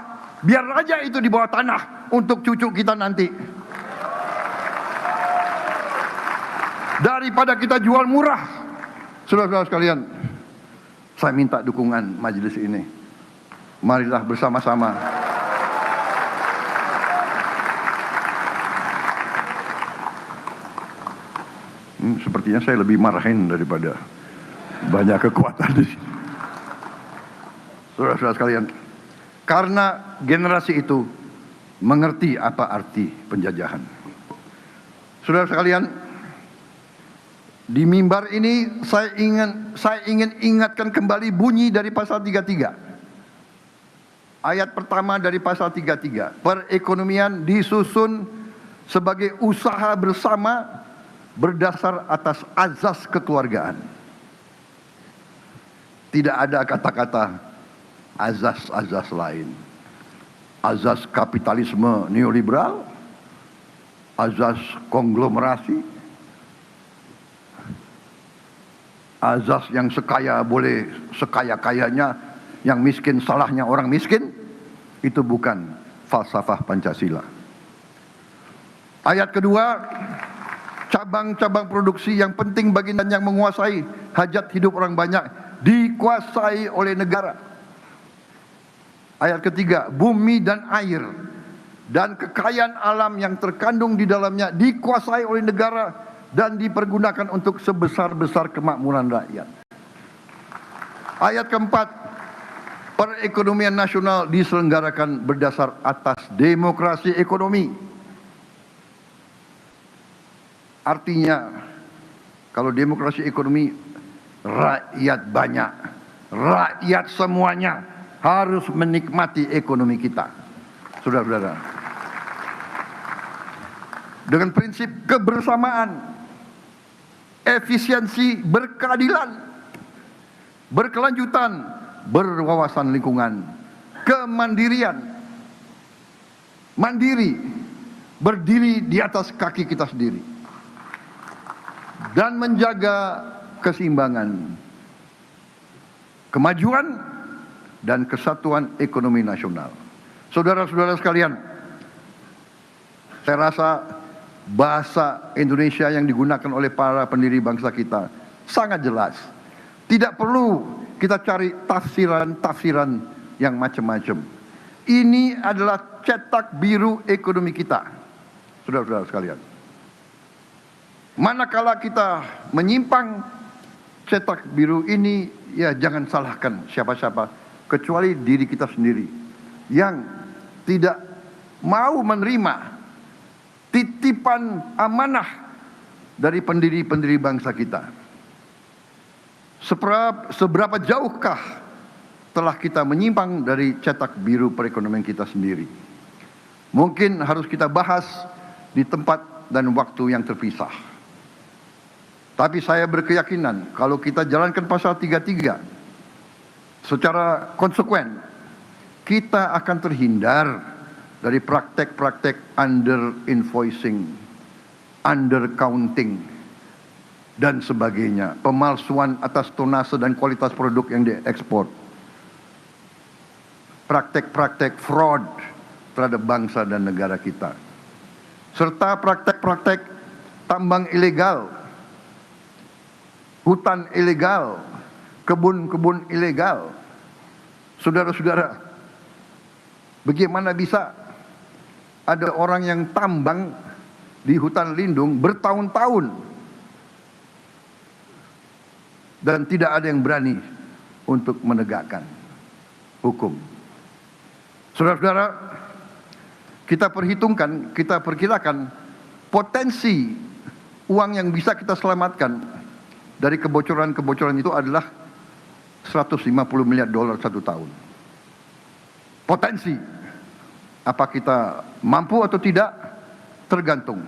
Biar aja itu di bawah tanah untuk cucu kita nanti. Daripada kita jual murah. Saudara-saudara sekalian, saya minta dukungan majelis ini. Marilah bersama-sama sepertinya saya lebih marahin daripada banyak kekuatan di sini. Saudara-saudara sekalian, karena generasi itu mengerti apa arti penjajahan. Saudara sekalian, Di mimbar ini saya ingin ingatkan kembali bunyi dari pasal 33. Ayat pertama dari pasal 33. Perekonomian disusun sebagai usaha bersama berdasar atas azas kekeluargaan. Tidak ada kata-kata azas-azas lain. Azas kapitalisme neoliberal, azas konglomerasi, azas yang sekaya boleh sekaya-kayanya, yang miskin salahnya orang miskin. Itu bukan falsafah Pancasila. Ayat kedua, cabang-cabang produksi yang penting bagi dan yang menguasai hajat hidup orang banyak dikuasai oleh negara. Ayat ketiga, bumi dan air dan kekayaan alam yang terkandung di dalamnya dikuasai oleh negara dan dipergunakan untuk sebesar-besar kemakmuran rakyat. Ayat keempat, perekonomian nasional diselenggarakan berdasar atas demokrasi ekonomi. Artinya, kalau demokrasi ekonomi, rakyat banyak, rakyat semuanya harus menikmati ekonomi kita. Saudara-saudara, dengan prinsip kebersamaan, efisiensi, berkeadilan, berkelanjutan, berwawasan lingkungan, kemandirian, mandiri, berdiri di atas kaki kita sendiri, dan menjaga keseimbangan, kemajuan, dan kesatuan ekonomi nasional. Saudara-saudara sekalian, saya rasa bahasa Indonesia yang digunakan oleh para pendiri bangsa kita sangat jelas. Tidak perlu kita cari tafsiran-tafsiran yang macam-macam. Ini adalah cetak biru ekonomi kita, saudara-saudara sekalian. Manakala kita menyimpang cetak biru ini, ya jangan salahkan siapa-siapa kecuali diri kita sendiri yang tidak mau menerima titipan amanah dari pendiri-pendiri bangsa kita. Seberapa jauhkah telah kita menyimpang dari cetak biru perekonomian kita sendiri? Mungkin harus kita bahas di tempat dan waktu yang terpisah. Tapi saya berkeyakinan kalau kita jalankan pasal 33 secara konsekuen, kita akan terhindar dari praktek-praktek under invoicing, under counting, dan sebagainya, pemalsuan atas tonase dan kualitas produk yang diekspor, praktek-praktek fraud terhadap bangsa dan negara kita, serta praktek-praktek tambang ilegal, hutan ilegal, kebun-kebun ilegal. Saudara-saudara, bagaimana bisa ada orang yang tambang di hutan lindung bertahun-tahun dan tidak ada yang berani untuk menegakkan hukum? Saudara-saudara, kita perhitungkan, kita perkirakan potensi uang yang bisa kita selamatkan dari kebocoran-kebocoran itu adalah $150 miliar satu tahun. Potensi. Apa kita mampu atau tidak? Tergantung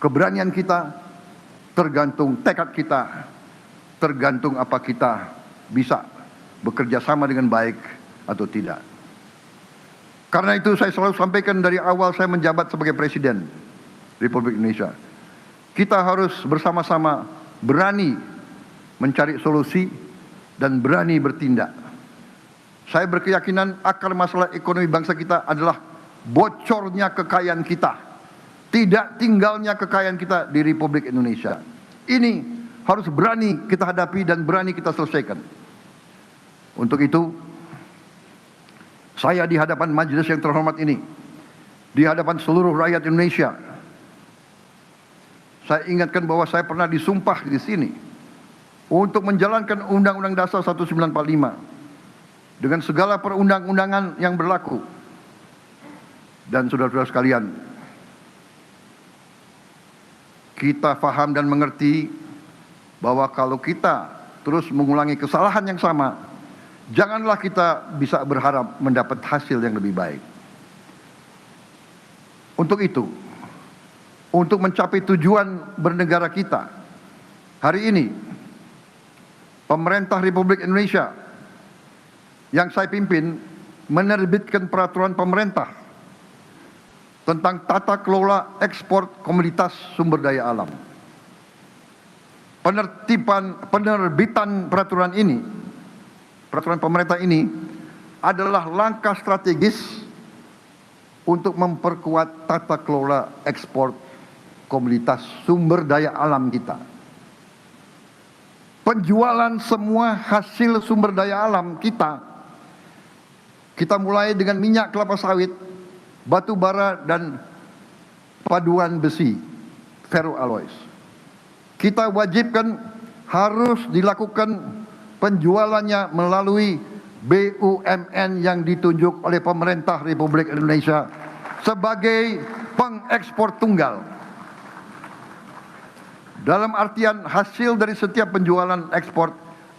keberanian kita, tergantung tekad kita, tergantung apa kita bisa bekerja sama dengan baik atau tidak. Karena itu saya selalu sampaikan dari awal saya menjabat sebagai Presiden Republik Indonesia, kita harus bersama-sama berani mencari solusi dan berani bertindak. Saya berkeyakinan akar masalah ekonomi bangsa kita adalah bocornya kekayaan kita, tidak tinggalnya kekayaan kita di Republik Indonesia. Ini harus berani kita hadapi dan berani kita selesaikan. Untuk itu, saya di hadapan majelis yang terhormat ini, di hadapan seluruh rakyat Indonesia, saya ingatkan bahwa saya pernah disumpah di sini untuk menjalankan Undang-Undang Dasar 1945 dengan segala perundang-undangan yang berlaku. Dan saudara-saudara sekalian, kita faham dan mengerti bahwa kalau kita terus mengulangi kesalahan yang sama, janganlah kita bisa berharap mendapat hasil yang lebih baik. Untuk itu, untuk mencapai tujuan bernegara kita, hari ini pemerintah Republik Indonesia yang saya pimpin menerbitkan peraturan pemerintah tentang tata kelola ekspor komoditas sumber daya alam. Penerbitan peraturan pemerintah ini adalah langkah strategis untuk memperkuat tata kelola ekspor komoditas sumber daya alam kita. Penjualan semua hasil sumber daya alam kita mulai dengan minyak kelapa sawit, batu bara, dan paduan besi, ferroalloys. Kita wajibkan harus dilakukan penjualannya melalui BUMN yang ditunjuk oleh pemerintah Republik Indonesia sebagai pengekspor tunggal. Dalam artian hasil dari setiap penjualan ekspor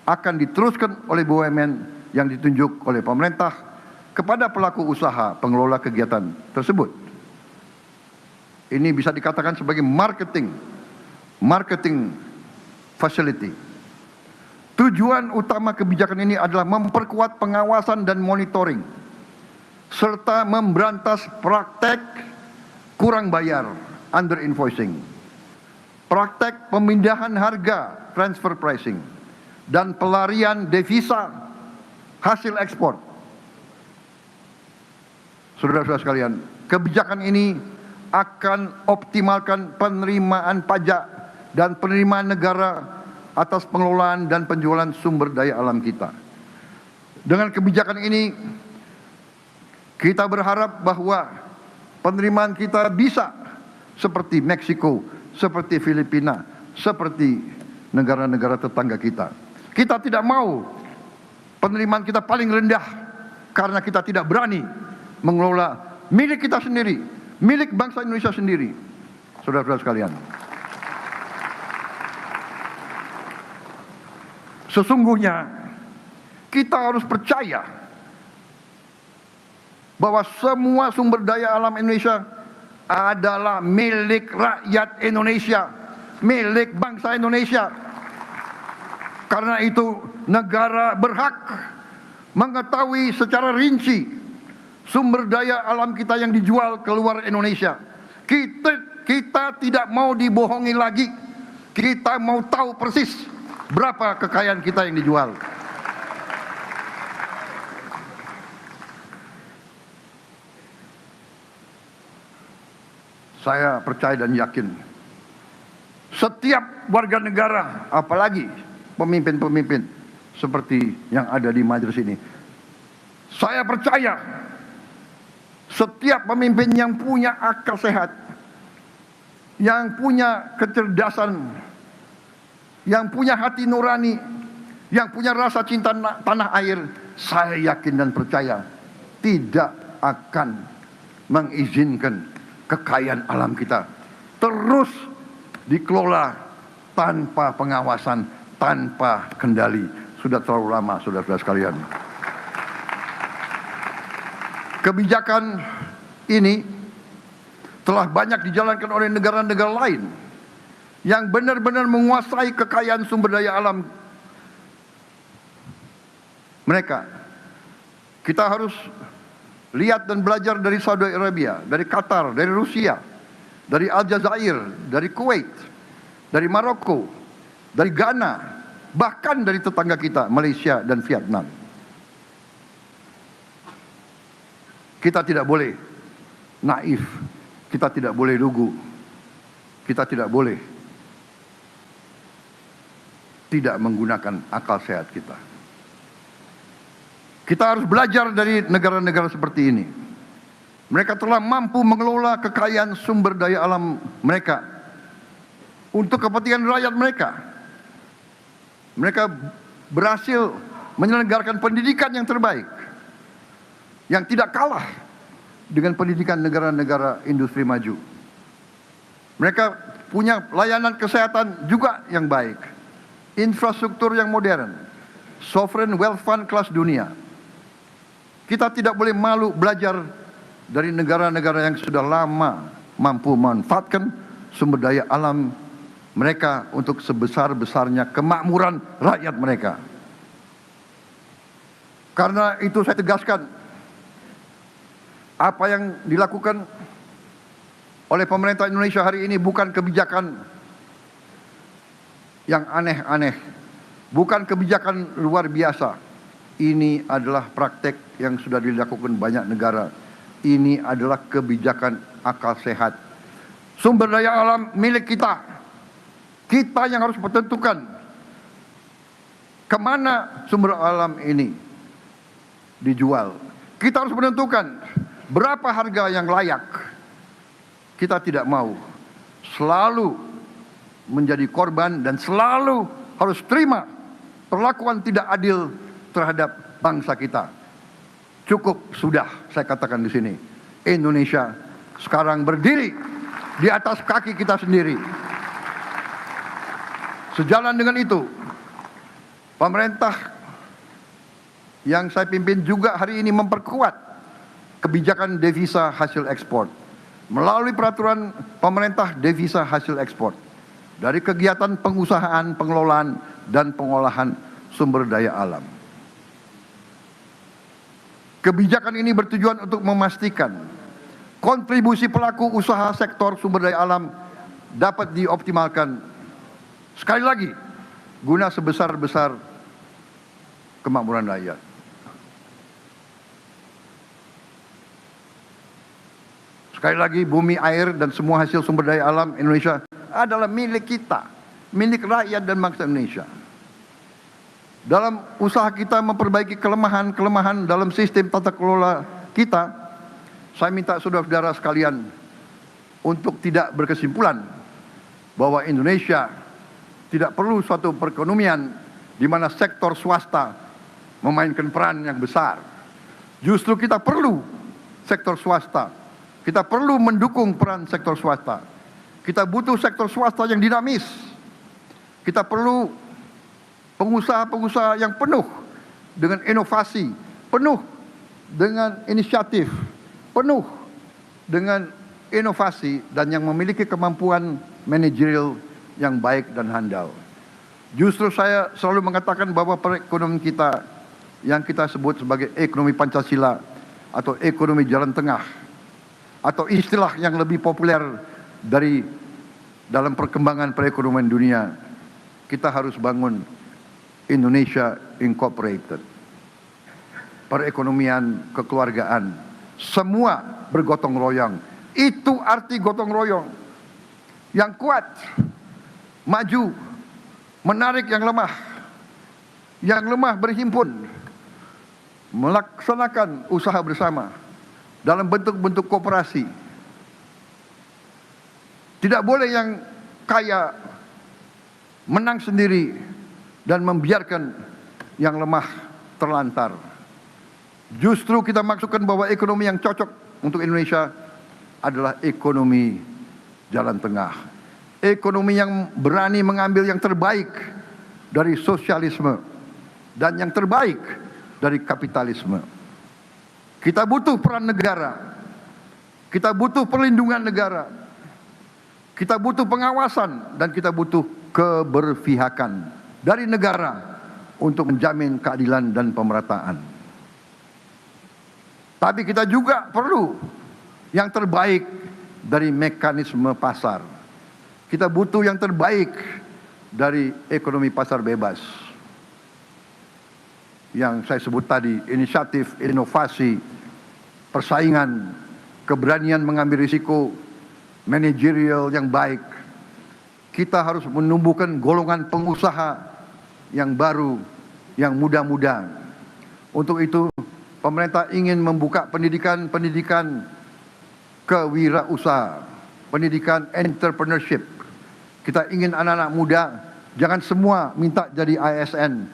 akan diteruskan oleh BUMN yang ditunjuk oleh pemerintah kepada pelaku usaha pengelola kegiatan tersebut. Ini bisa dikatakan sebagai marketing facility. Tujuan utama kebijakan ini adalah memperkuat pengawasan dan monitoring serta memberantas praktek kurang bayar, under invoicing, praktek pemindahan harga, transfer pricing, dan pelarian devisa hasil ekspor. Saudara-saudara sekalian, kebijakan ini akan optimalkan penerimaan pajak dan penerimaan negara atas pengelolaan dan penjualan sumber daya alam kita. Dengan kebijakan ini, kita berharap bahwa penerimaan kita bisa seperti Meksiko, seperti Filipina, seperti negara-negara tetangga kita. Kita tidak mau penerimaan kita paling rendah karena kita tidak berani mengelola milik kita sendiri, milik bangsa Indonesia sendiri. Saudara-saudara sekalian, sesungguhnya kita harus percaya bahwa semua sumber daya alam Indonesia adalah milik rakyat Indonesia, milik bangsa Indonesia. Karena itu negara berhak mengetahui secara rinci sumber daya alam kita yang dijual keluar Indonesia. Kita tidak mau dibohongi lagi. Kita mau tahu persis berapa kekayaan kita yang dijual. Saya percaya dan yakin setiap warga negara, apalagi pemimpin-pemimpin seperti yang ada di majelis ini, saya percaya setiap pemimpin yang punya akal sehat, yang punya kecerdasan, yang punya hati nurani, yang punya rasa cinta tanah air, saya yakin dan percaya tidak akan mengizinkan kekayaan alam kita terus dikelola tanpa pengawasan, tanpa kendali. Sudah terlalu lama, saudara-saudara sekalian. Kebijakan ini telah banyak dijalankan oleh negara-negara lain yang benar-benar menguasai kekayaan sumber daya alam mereka. Kita harus lihat dan belajar dari Saudi Arabia, dari Qatar, dari Rusia, dari Aljazair, dari Kuwait, dari Maroko, dari Ghana, bahkan dari tetangga kita Malaysia dan Vietnam. Kita tidak boleh naif, kita tidak boleh lugu, kita tidak boleh tidak menggunakan akal sehat kita. Kita harus belajar dari negara-negara seperti ini. Mereka telah mampu mengelola kekayaan sumber daya alam mereka untuk kepentingan rakyat mereka. Mereka berhasil menyelenggarakan pendidikan yang terbaik, yang tidak kalah dengan pendidikan negara-negara industri maju. Mereka punya layanan kesehatan juga yang baik, infrastruktur yang modern, sovereign wealth fund kelas dunia. Kita tidak boleh malu belajar dari negara-negara yang sudah lama mampu memanfaatkan sumber daya alam mereka untuk sebesar-besarnya kemakmuran rakyat mereka. Karena itu saya tegaskan, apa yang dilakukan oleh pemerintah Indonesia hari ini bukan kebijakan yang aneh-aneh, bukan kebijakan luar biasa. Ini adalah praktek yang sudah dilakukan banyak negara. Ini adalah kebijakan akal sehat. Sumber daya alam milik kita. Kita yang harus menentukan kemana sumber alam ini dijual. Kita harus menentukan berapa harga yang layak. Kita tidak mau selalu menjadi korban dan selalu harus terima perlakuan tidak adil terhadap bangsa kita. Cukup sudah saya katakan di sini. Indonesia sekarang berdiri di atas kaki kita sendiri. Sejalan dengan itu, pemerintah yang saya pimpin juga hari ini memperkuat kebijakan devisa hasil ekspor melalui peraturan pemerintah devisa hasil ekspor dari kegiatan pengusahaan, pengelolaan, dan pengolahan sumber daya alam. Kebijakan ini bertujuan untuk memastikan kontribusi pelaku usaha sektor sumber daya alam dapat dioptimalkan. Sekali lagi, guna sebesar-besar kemakmuran rakyat. Sekali lagi, bumi, air, dan semua hasil sumber daya alam Indonesia adalah milik kita, milik rakyat dan bangsa Indonesia. Dalam usaha kita memperbaiki kelemahan-kelemahan dalam sistem tata kelola kita, saya minta saudara-saudara sekalian untuk tidak berkesimpulan bahwa Indonesia tidak perlu suatu perekonomian di mana sektor swasta memainkan peran yang besar. Justru kita perlu sektor swasta. Kita perlu mendukung peran sektor swasta. Kita butuh sektor swasta yang dinamis. Kita perlu pengusaha-pengusaha yang penuh dengan inovasi, penuh dengan inisiatif, penuh dengan inovasi dan yang memiliki kemampuan manajerial yang baik dan handal. Justru saya selalu mengatakan bahwa perekonomian kita yang kita sebut sebagai ekonomi Pancasila atau ekonomi jalan tengah atau istilah yang lebih populer dari dalam perkembangan perekonomian dunia, kita harus bangun Indonesia Incorporated. Perekonomian kekeluargaan, semua bergotong royong. Itu arti gotong royong. Yang kuat maju, menarik yang lemah. Yang lemah berhimpun, melaksanakan usaha bersama dalam bentuk-bentuk koperasi. Tidak boleh yang kaya menang sendiri dan membiarkan yang lemah terlantar. Justru kita maksudkan bahwa ekonomi yang cocok untuk Indonesia adalah ekonomi jalan tengah. Ekonomi yang berani mengambil yang terbaik dari sosialisme dan yang terbaik dari kapitalisme. Kita butuh peran negara. Kita butuh perlindungan negara. Kita butuh pengawasan dan kita butuh keberpihakan dari negara untuk menjamin keadilan dan pemerataan. Tapi kita juga perlu yang terbaik dari mekanisme pasar. Kita butuh yang terbaik dari ekonomi pasar bebas. Yang saya sebut tadi, inisiatif, inovasi, persaingan, keberanian mengambil risiko, manajerial yang baik. Kita harus menumbuhkan golongan pengusaha yang baru, yang muda-muda. Untuk itu, pemerintah ingin membuka pendidikan kewirausahaan, pendidikan entrepreneurship. Kita ingin anak-anak muda, jangan semua minta jadi ASN,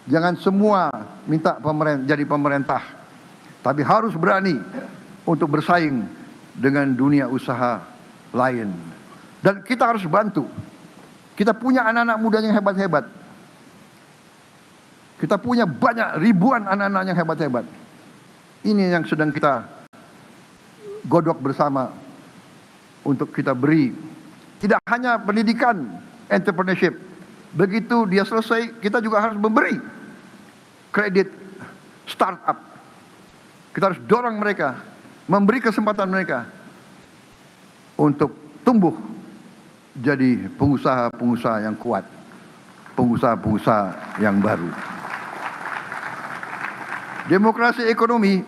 jangan semua minta jadi pemerintah, tapi harus berani untuk bersaing dengan dunia usaha lain. Dan kita harus bantu. Kita punya anak-anak muda yang hebat-hebat. Kita punya banyak ribuan anak-anak yang hebat-hebat. Ini yang sedang kita godok bersama untuk kita beri. Tidak hanya pendidikan, entrepreneurship. Begitu dia selesai, kita juga harus memberi kredit startup. Kita harus dorong mereka, memberi kesempatan mereka untuk tumbuh jadi pengusaha-pengusaha yang kuat, pengusaha-pengusaha yang baru. Demokrasi ekonomi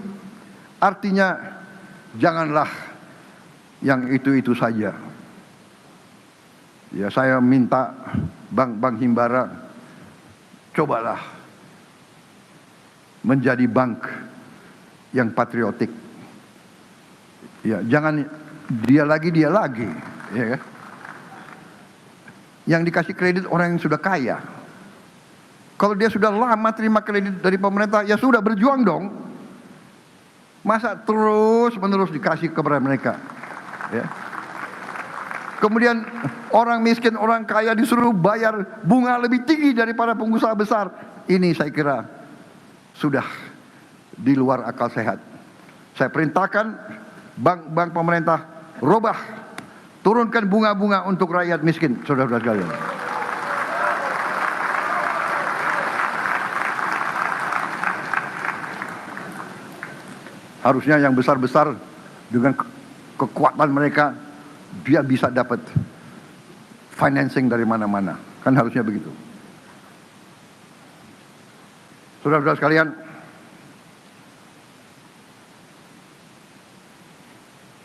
artinya janganlah yang itu-itu saja. Ya, saya minta bank-bank Himbara, cobalah menjadi bank yang patriotik. Ya, jangan dia lagi, ya kan? Yang dikasih kredit orang yang sudah kaya. Kalau dia sudah lama terima kredit dari pemerintah, ya sudah berjuang dong. Masa terus-menerus dikasih kepada mereka? Ya. Kemudian orang miskin, orang kaya disuruh bayar bunga lebih tinggi daripada pengusaha besar. Ini saya kira sudah di luar akal sehat. Saya perintahkan bank-bank pemerintah robah, turunkan bunga-bunga untuk rakyat miskin, saudara-saudara sekalian. Harusnya yang besar-besar dengan kekuatan mereka, dia bisa dapat financing dari mana-mana. Kan harusnya begitu. Saudara-saudara sekalian,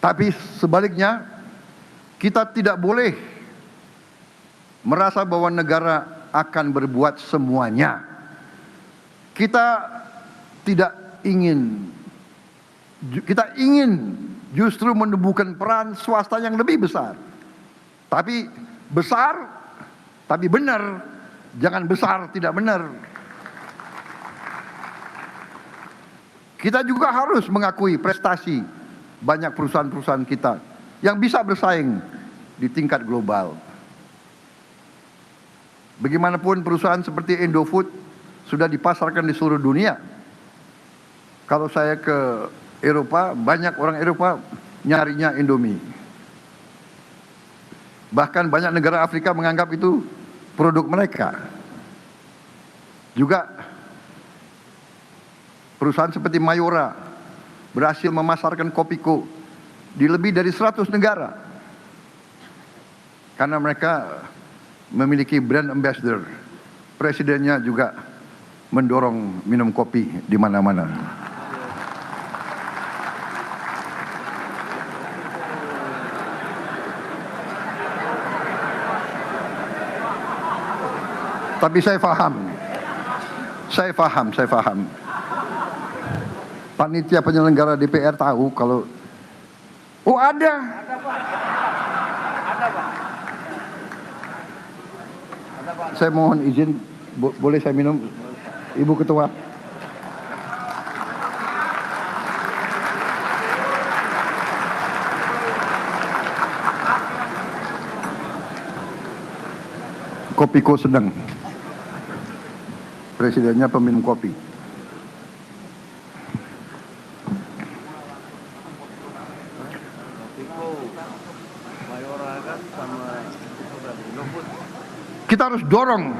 tapi sebaliknya, kita tidak boleh merasa bahwa negara akan berbuat semuanya. Kita tidak ingin, kita ingin justru menumbuhkan peran swasta yang lebih besar. Tapi besar, tapi benar. Jangan besar tidak benar. Kita juga harus mengakui prestasi banyak perusahaan-perusahaan kita yang bisa bersaing di tingkat global. Bagaimanapun perusahaan seperti Indofood sudah dipasarkan di seluruh dunia. Kalau saya ke Eropa, banyak orang Eropa nyarinya Indomie. Bahkan banyak negara Afrika menganggap itu produk mereka. Juga perusahaan seperti Mayora berhasil memasarkan Kopiko di lebih dari 100 negara. Karena mereka memiliki brand ambassador. Presidennya juga mendorong minum kopi di mana-mana. Tapi saya paham. Panitia penyelenggara DPR tahu kalau ada. Saya mohon izin, boleh saya minum, Ibu Ketua? Kopiko sedang. Presidennya peminum kopi. Kita harus dorong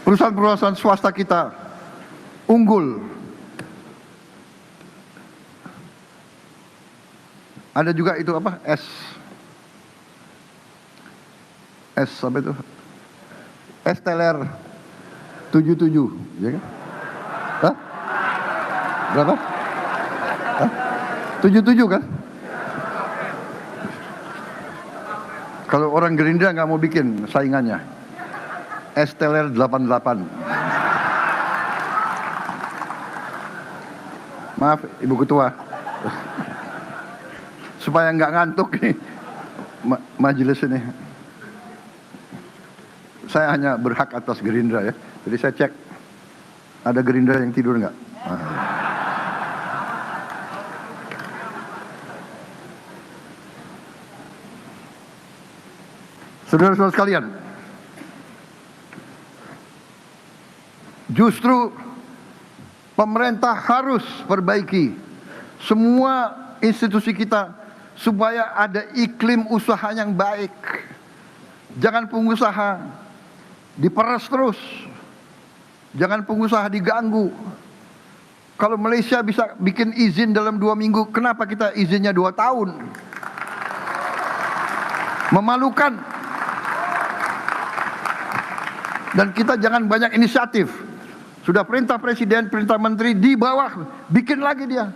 perusahaan-perusahaan swasta kita unggul. Ada juga itu apa? S apa itu? S teler 77, ya kan? Hah? Berapa? Hah? 77 kan? Kalau orang Gerindra nggak mau bikin saingannya, S teler 88. Maaf, Ibu Ketua, supaya nggak ngantuk nih majelis ini. Saya hanya berhak atas Gerindra ya. Jadi saya cek, ada Gerindra yang tidur nggak? Saudara-saudara sekalian, justru pemerintah harus perbaiki semua institusi kita supaya ada iklim usaha yang baik. Jangan pengusaha diperas terus. Jangan pengusaha diganggu. Kalau Malaysia bisa bikin izin dalam 2 minggu, kenapa kita izinnya 2 tahun? Memalukan. Dan kita jangan banyak inisiatif. Sudah perintah presiden, perintah menteri, di bawah bikin lagi dia.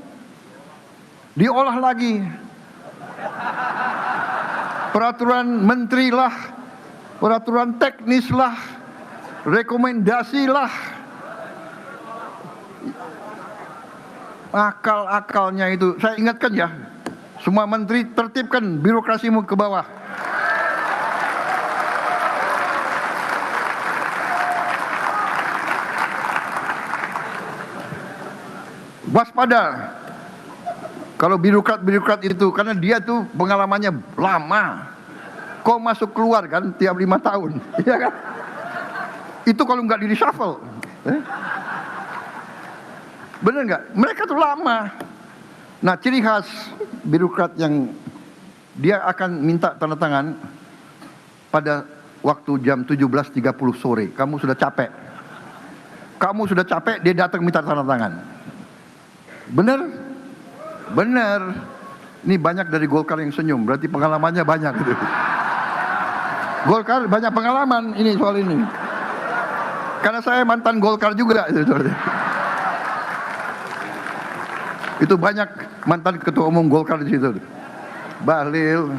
Diolah lagi. Peraturan menteri lah, peraturan teknis lah, rekomendasi lah. Akal-akalnya itu, saya ingatkan ya, semua menteri tertibkan birokrasimu ke bawah. Waspada kalau birokrat itu, karena dia tuh pengalamannya lama. Kok masuk keluar kan tiap 5 tahun, ya kan? Itu kalau nggak di reshuffle, bener nggak? Mereka tuh lama. Nah, ciri khas birokrat yang dia akan minta tanda tangan pada waktu jam 17.30 sore. Kamu sudah capek. Kamu sudah capek, dia datang minta tanda tangan. Bener? Bener. Ini banyak dari Golkar yang senyum, berarti pengalamannya banyak gitu. Golkar banyak pengalaman ini soal ini. Karena saya mantan Golkar juga itu. Itu banyak mantan ketua umum Golkar di situ. Bahlil,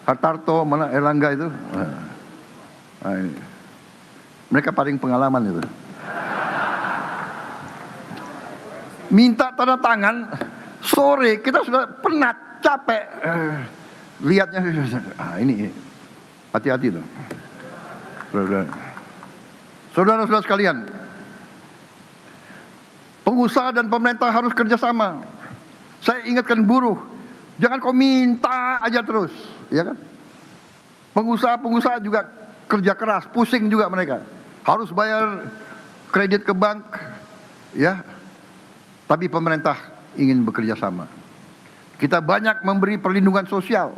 Hartarto, mana Erlangga itu. Nah, ini. Mereka paling pengalaman itu. Minta tanda tangan sore, kita sudah penat, capek. Lihatnya, ini hati-hati tuh. Saudara-saudara sekalian, pengusaha dan pemerintah harus kerjasama. Saya ingatkan buruh, jangan kau minta aja terus, ya kan? Pengusaha juga kerja keras, pusing juga mereka. Harus bayar kredit ke bank, ya. Tapi pemerintah ingin bekerja sama. Kita banyak memberi perlindungan sosial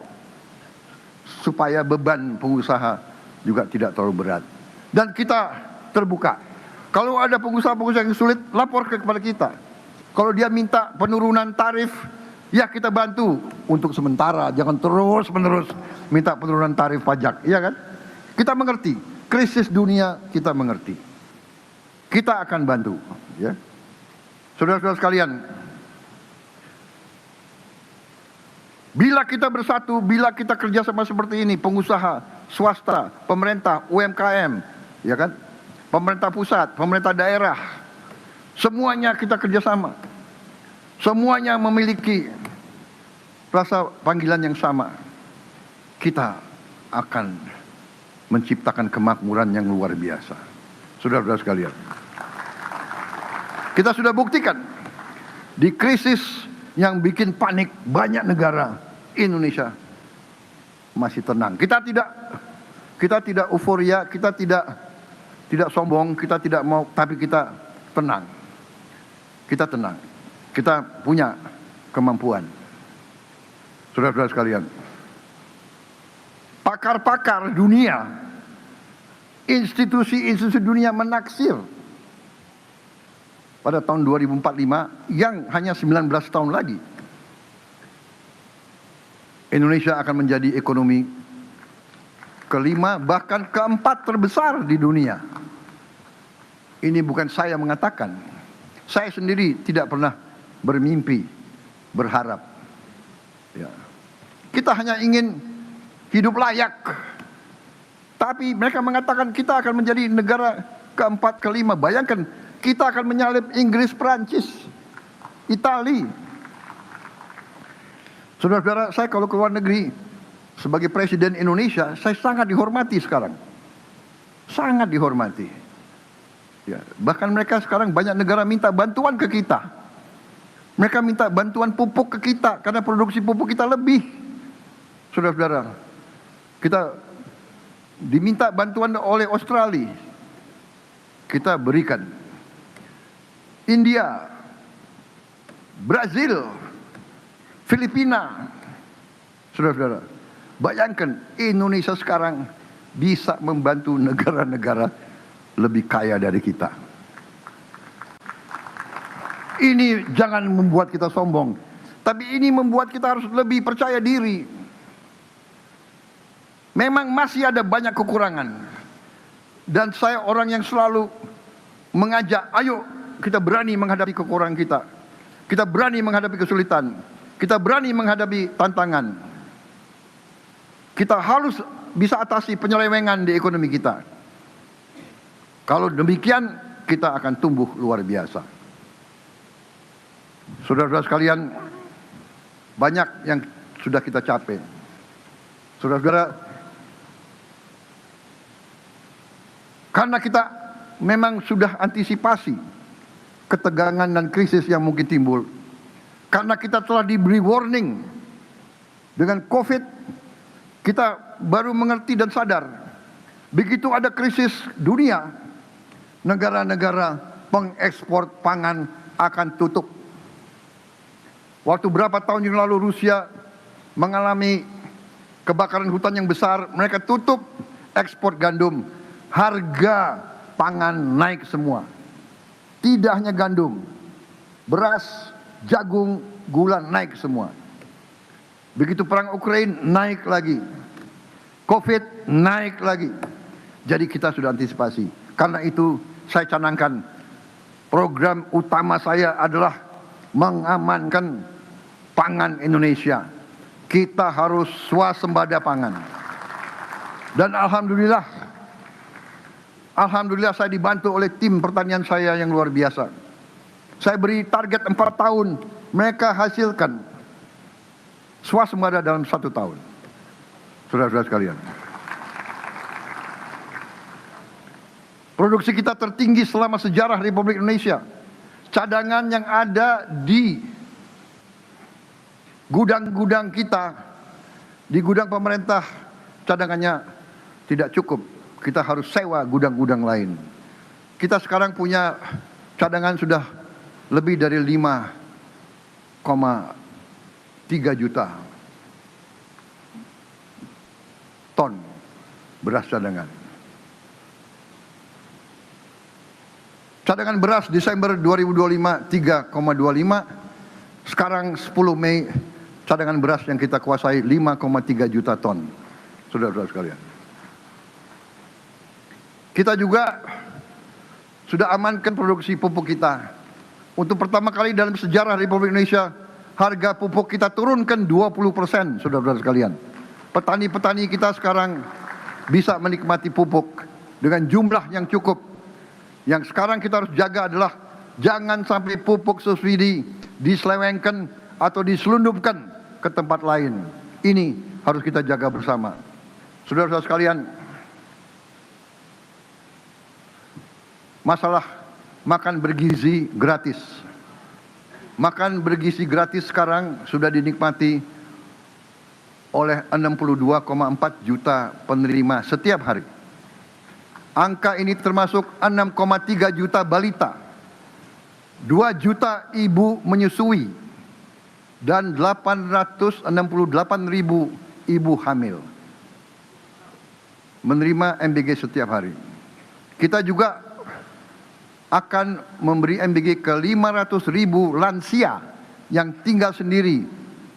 supaya beban pengusaha juga tidak terlalu berat. Dan kita terbuka. Kalau ada pengusaha-pengusaha yang sulit, lapor kepada kita. Kalau dia minta penurunan tarif, ya kita bantu untuk sementara. Jangan terus-menerus minta penurunan tarif pajak, iya kan? Kita mengerti, krisis dunia kita mengerti. Kita akan bantu, ya. Saudara-saudara sekalian, bila kita bersatu, bila kita kerjasama seperti ini, pengusaha, swasta, pemerintah, UMKM, ya kan, pemerintah pusat, pemerintah daerah, semuanya kita kerjasama, semuanya memiliki rasa panggilan yang sama, kita akan menciptakan kemakmuran yang luar biasa. Saudara-saudara sekalian, kita sudah buktikan di krisis yang bikin panik banyak negara, Indonesia masih tenang. Kita tidak euforia, kita tidak sombong, kita tidak mau, tapi kita tenang. Kita tenang. Kita punya kemampuan. Saudara-saudara sekalian, pakar-pakar dunia, institusi-institusi dunia menaksir pada tahun 2045 yang hanya 19 tahun lagi Indonesia akan menjadi ekonomi kelima bahkan keempat terbesar di dunia. Ini bukan saya mengatakan. Saya sendiri tidak pernah bermimpi, berharap. Ya. Kita hanya ingin hidup layak. Tapi mereka mengatakan kita akan menjadi negara keempat, kelima. Bayangkan, kita akan menyalip Inggris, Prancis, Itali. Saudara-saudara, saya kalau ke luar negeri sebagai presiden Indonesia, saya sangat dihormati sekarang. Sangat dihormati. Ya, bahkan mereka sekarang banyak negara minta bantuan ke kita. Mereka minta bantuan pupuk ke kita karena produksi pupuk kita lebih. Saudara-saudara, Kita diminta bantuan oleh Australia, kita berikan. India, Brazil, Filipina. Saudara-saudara, bayangkan Indonesia sekarang bisa membantu negara-negara lebih kaya dari kita. Ini jangan membuat kita sombong, tapi ini membuat kita harus lebih percaya diri. Memang masih ada banyak kekurangan, dan saya orang yang selalu mengajak, ayo kita berani menghadapi kekurangan kita. Kita berani menghadapi kesulitan. Kita berani menghadapi tantangan. Kita harus bisa atasi penyelewengan di ekonomi kita. Kalau demikian, kita akan tumbuh luar biasa. Saudara-saudara sekalian, banyak yang sudah kita capai. Saudara-saudara, karena kita memang sudah antisipasi ketegangan dan krisis yang mungkin timbul. Karena kita telah diberi warning dengan COVID, kita baru mengerti dan sadar. Begitu ada krisis dunia, negara-negara pengekspor pangan akan tutup. Waktu berapa tahun yang lalu Rusia mengalami kebakaran hutan yang besar, mereka tutup ekspor gandum. Harga pangan naik semua. Tidak hanya gandum, beras, jagung, gula naik semua. Begitu perang Ukraina naik lagi. COVID naik lagi. Jadi kita sudah antisipasi. Karena itu saya canangkan program utama saya adalah mengamankan pangan Indonesia. Kita harus swasembada pangan. Dan alhamdulillah saya dibantu oleh tim pertanian saya yang luar biasa. Saya beri target 4 tahun, mereka hasilkan swasembada dalam 1 tahun. Saudara-saudara sekalian, produksi kita tertinggi selama sejarah Republik Indonesia. Cadangan yang ada di gudang-gudang kita, di gudang pemerintah, cadangannya tidak cukup. Kita harus sewa gudang-gudang lain. Kita sekarang punya cadangan sudah lebih dari 5,3 juta ton beras cadangan. Cadangan beras Desember 2025 3,25. Sekarang 10 Mei cadangan beras yang kita kuasai 5,3 juta ton. Saudara-saudara sekalian. Kita juga sudah amankan produksi pupuk kita. Untuk pertama kali dalam sejarah Republik Indonesia, harga pupuk kita turunkan 20%, saudara-saudara sekalian. Petani-petani kita sekarang bisa menikmati pupuk dengan jumlah yang cukup. Yang sekarang kita harus jaga adalah jangan sampai pupuk subsidi diselewengkan atau diselundupkan ke tempat lain. Ini harus kita jaga bersama. Saudara-saudara sekalian, masalah makan bergizi gratis. Makan bergizi gratis sekarang sudah dinikmati oleh 62,4 juta penerima setiap hari. Angka ini termasuk 6,3 juta balita, 2 juta ibu menyusui, dan 868.000 ibu hamil menerima MBG setiap hari. Kita juga akan memberi MBG ke 500.000 lansia yang tinggal sendiri,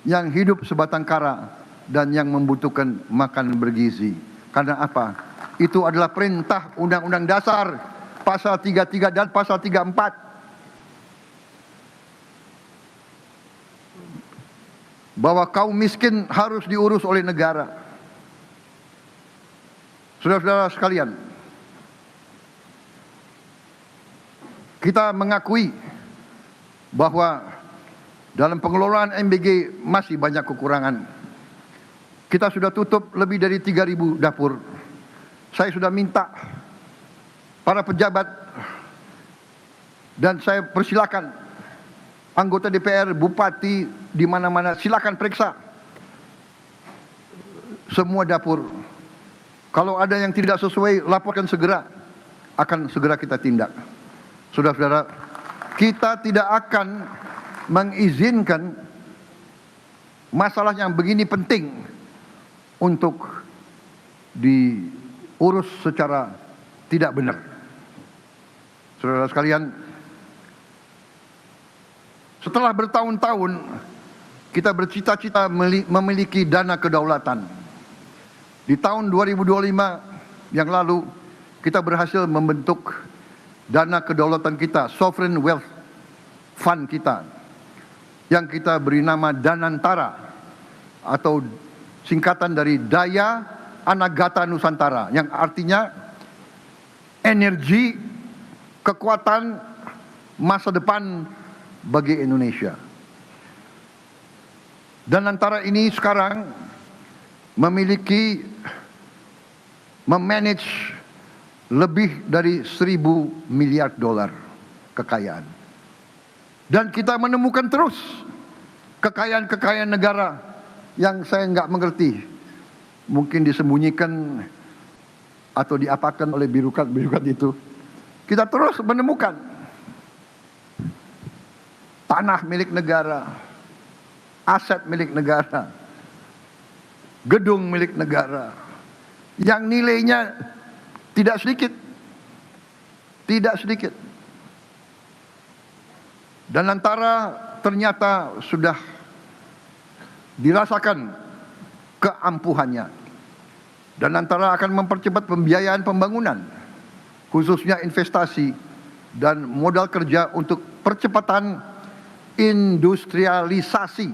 yang hidup sebatang kara, dan yang membutuhkan makan bergizi. Karena apa? Itu adalah perintah Undang-Undang Dasar pasal 33 dan pasal 34. Bahwa kaum miskin harus diurus oleh negara. Saudara-saudara sekalian, kita mengakui bahwa dalam pengelolaan MBG masih banyak kekurangan. Kita sudah tutup lebih dari 3.000 dapur. Saya sudah minta para pejabat, dan saya persilakan anggota DPR, bupati, di mana-mana, silakan periksa semua dapur. Kalau ada yang tidak sesuai, laporkan segera. Akan segera kita tindak. Saudara-saudara, kita tidak akan mengizinkan masalah yang begini penting untuk diurus secara tidak benar. Saudara sekalian, setelah bertahun-tahun kita bercita-cita memiliki dana kedaulatan. Di tahun 2025 yang lalu kita berhasil membentuk dana kedaulatan kita, Sovereign Wealth Fund kita, yang kita beri nama Danantara, atau singkatan dari Daya Anagata Nusantara, yang artinya energi, kekuatan masa depan bagi Indonesia. Danantara ini sekarang memiliki memanage lebih dari 1.000 miliar dolar kekayaan. Dan kita menemukan terus kekayaan-kekayaan negara yang saya nggak mengerti. Mungkin disembunyikan atau diapakan oleh birokrat-birokrat itu. Kita terus menemukan tanah milik negara, aset milik negara, gedung milik negara, yang nilainya tidak sedikit. Tidak sedikit. Dan antara ternyata sudah dirasakan keampuhannya. Dan antara akan mempercepat pembiayaan pembangunan, khususnya investasi dan modal kerja untuk percepatan industrialisasi.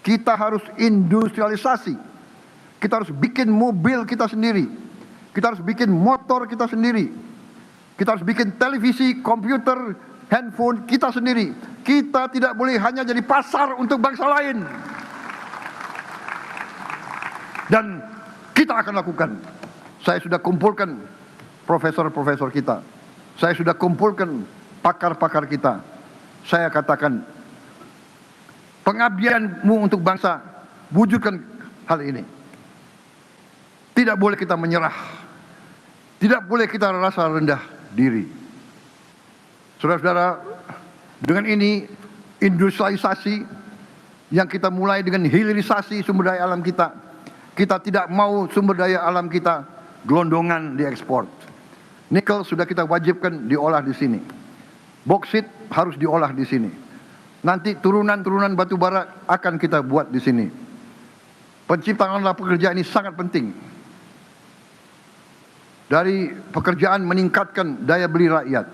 Kita harus industrialisasi. Kita harus bikin mobil kita sendiri. Kita harus bikin motor kita sendiri. Kita harus bikin televisi, komputer, handphone kita sendiri. Kita tidak boleh hanya jadi pasar untuk bangsa lain. Dan kita akan lakukan. Saya sudah kumpulkan profesor-profesor kita. Saya sudah kumpulkan pakar-pakar kita. Saya katakan, pengabdianmu untuk bangsa, wujudkan hal ini. Tidak boleh kita menyerah. Tidak boleh kita rasa rendah diri. Saudara-saudara, dengan ini industrialisasi yang kita mulai dengan hilirisasi sumber daya alam kita. Kita tidak mau sumber daya alam kita gelondongan diekspor. Nikel sudah kita wajibkan diolah di sini. Boksit harus diolah di sini. Nanti turunan-turunan batu bara akan kita buat di sini. Penciptaan lapangan pekerjaan ini sangat penting. Dari pekerjaan meningkatkan daya beli rakyat.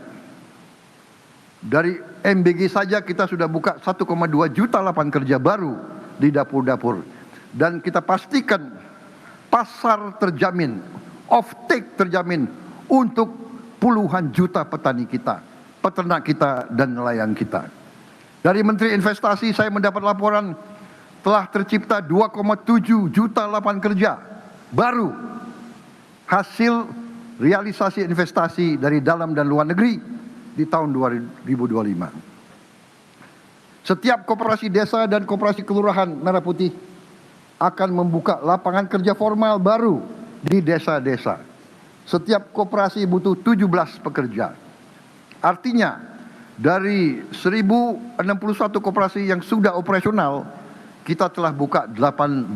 Dari MBG saja kita sudah buka 1,2 juta lapangan kerja baru di dapur-dapur. Dan kita pastikan pasar terjamin, off-take terjamin untuk puluhan juta petani kita, peternak kita, dan nelayan kita. Dari Menteri Investasi saya mendapat laporan telah tercipta 2,7 juta lapangan kerja baru hasil realisasi investasi dari dalam dan luar negeri di tahun 2025. Setiap koperasi desa dan koperasi kelurahan Merah Putih akan membuka lapangan kerja formal baru di desa-desa. Setiap koperasi butuh 17 pekerja. Artinya dari 1061 koperasi yang sudah operasional, kita telah buka 18.000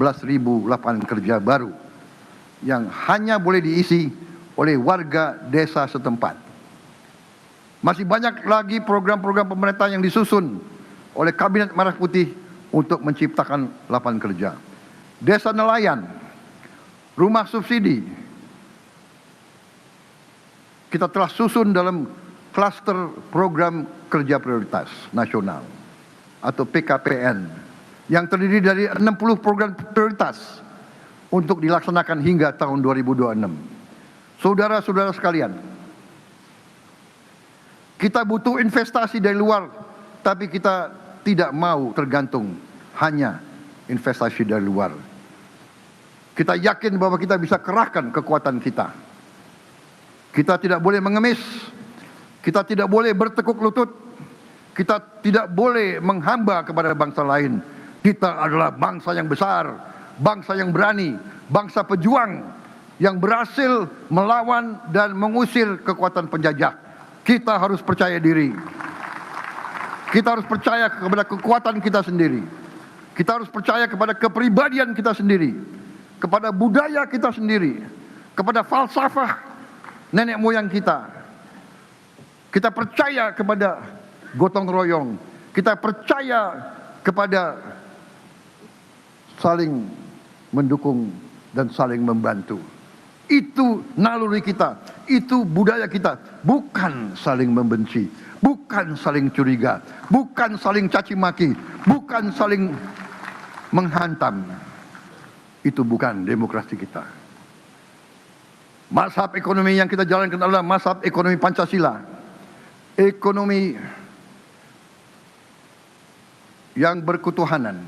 lapangan kerja baru yang hanya boleh diisi oleh warga desa setempat. Masih banyak lagi program-program pemerintah yang disusun oleh Kabinet Merah Putih untuk menciptakan lapangan kerja. Desa nelayan, rumah subsidi, kita telah susun dalam klaster program kerja prioritas nasional atau PKPN yang terdiri dari 60 program prioritas untuk dilaksanakan hingga tahun 2026. Saudara-saudara sekalian, kita butuh investasi dari luar, tapi kita tidak mau tergantung hanya investasi dari luar. Kita yakin bahwa kita bisa kerahkan kekuatan kita. Kita tidak boleh mengemis. Kita tidak boleh bertekuk lutut. Kita tidak boleh menghamba kepada bangsa lain. Kita adalah bangsa yang besar, bangsa yang berani, bangsa pejuang yang berhasil melawan dan mengusir kekuatan penjajah. Kita harus percaya diri. Kita harus percaya kepada kekuatan kita sendiri. Kita harus percaya kepada kepribadian kita sendiri, kepada budaya kita sendiri, kepada falsafah nenek moyang kita. Kita percaya kepada gotong royong. Kita percaya kepada saling mendukung dan saling membantu. Itu naluri kita, itu budaya kita, bukan saling membenci, bukan saling curiga, bukan saling caci maki, bukan saling menghantam. Itu bukan demokrasi kita. Mazhab ekonomi yang kita jalankan adalah mazhab ekonomi Pancasila. Ekonomi yang berketuhanan,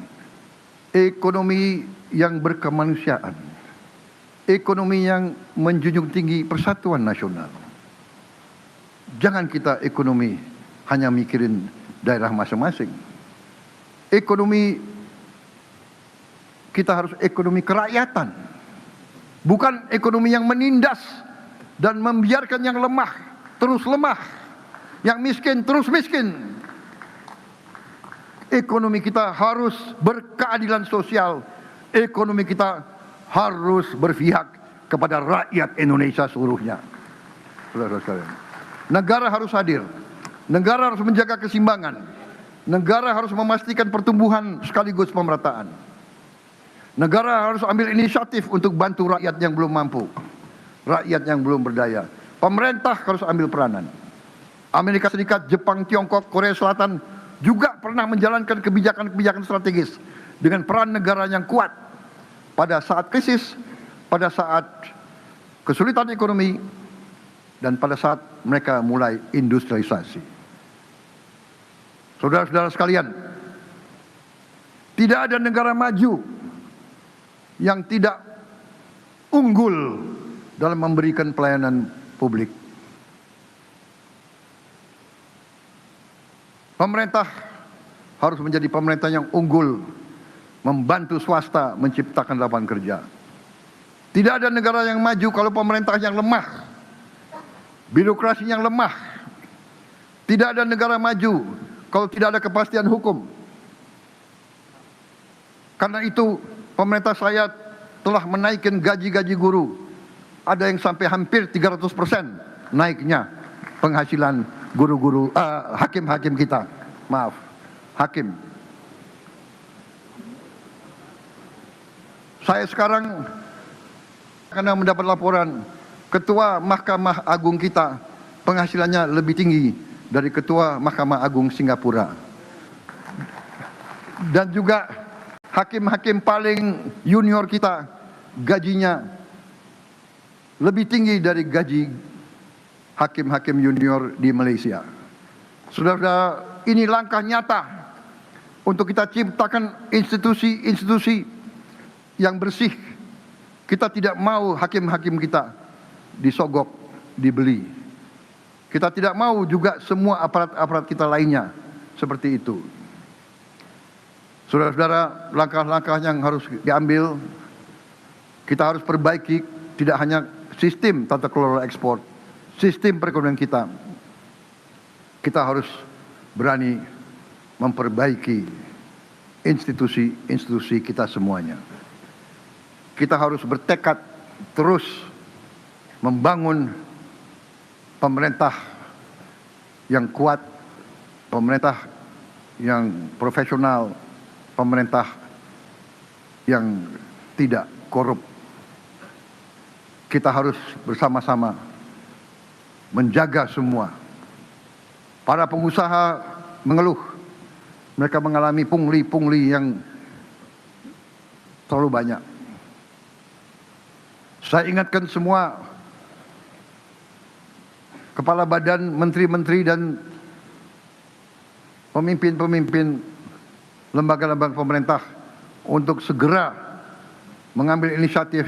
ekonomi yang berkemanusiaan, ekonomi yang menjunjung tinggi persatuan nasional. Jangan kita ekonomi hanya mikirin daerah masing-masing. Ekonomi kita harus ekonomi kerakyatan, bukan ekonomi yang menindas dan membiarkan yang lemah terus lemah, yang miskin terus miskin. Ekonomi kita harus berkeadilan sosial. Ekonomi kita harus berpihak kepada rakyat Indonesia seluruhnya. Saudara-saudara sekalian, negara harus hadir. Negara harus menjaga keseimbangan. Negara harus memastikan pertumbuhan sekaligus pemerataan. Negara harus ambil inisiatif untuk bantu rakyat yang belum mampu, rakyat yang belum berdaya. Pemerintah harus ambil peranan. Amerika Serikat, Jepang, Tiongkok, Korea Selatan juga pernah menjalankan kebijakan-kebijakan strategis dengan peran negara yang kuat pada saat krisis, pada saat kesulitan ekonomi, dan pada saat mereka mulai industrialisasi. Saudara-saudara sekalian, tidak ada negara maju yang tidak unggul dalam memberikan pelayanan publik. Pemerintah harus menjadi pemerintah yang unggul, membantu swasta menciptakan lapangan kerja. Tidak ada negara yang maju kalau pemerintah yang lemah, birokrasi yang lemah. Tidak ada negara maju kalau tidak ada kepastian hukum. Karena itu pemerintah saya telah menaikkan gaji-gaji guru. Ada yang sampai hampir 300% naiknya penghasilan guru-guru, hakim-hakim kita. Maaf, hakim. Saya sekarang karena mendapat laporan Ketua Mahkamah Agung kita penghasilannya lebih tinggi dari Ketua Mahkamah Agung Singapura. Dan juga hakim-hakim paling junior kita gajinya lebih tinggi dari gaji hakim-hakim junior di Malaysia. Saudara-saudara, ini langkah nyata untuk kita ciptakan institusi-institusi yang bersih. Kita tidak mau hakim-hakim kita disogok, dibeli. Kita tidak mau juga semua aparat-aparat kita lainnya seperti itu. Saudara-saudara, langkah-langkah yang harus diambil, kita harus perbaiki tidak hanya sistem tata kelola ekspor, sistem perekonomian kita. Kita harus berani memperbaiki institusi-institusi kita semuanya. Kita harus bertekad terus membangun pemerintah yang kuat, pemerintah yang profesional, pemerintah yang tidak korup. Kita harus bersama-sama menjaga semua. Para pengusaha mengeluh, mereka mengalami pungli-pungli yang terlalu banyak. Saya ingatkan semua kepala badan, menteri-menteri dan pemimpin-pemimpin lembaga-lembaga pemerintah untuk segera mengambil inisiatif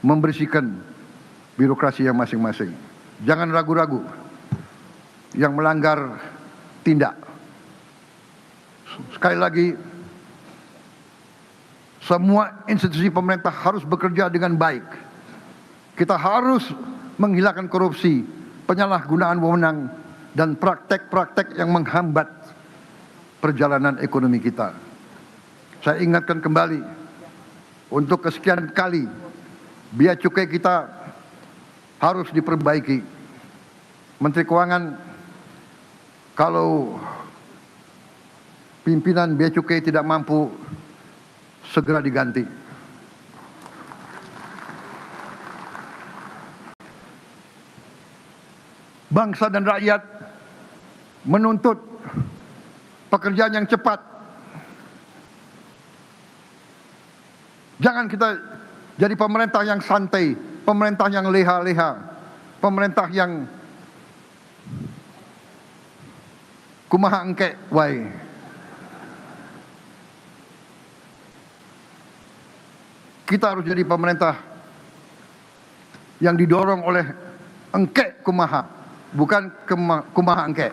membersihkan birokrasi yang masing-masing. Jangan ragu-ragu. Yang melanggar tindak. Sekali lagi, semua institusi pemerintah harus bekerja dengan baik. Kita harus menghilangkan korupsi, penyalahgunaan wewenang, dan praktek-praktek yang menghambat perjalanan ekonomi kita. Saya ingatkan kembali, untuk kesekian kali, biaya cukai kita harus diperbaiki. Menteri Keuangan, kalau pimpinan biaya cukai tidak mampu, segera diganti. Bangsa dan rakyat menuntut pekerjaan yang cepat. Jangan kita jadi pemerintah yang santai, pemerintah yang leha-leha, pemerintah yang kumaha engke wae. Kita harus jadi pemerintah yang didorong oleh engke kumaha, bukan kumaha engke.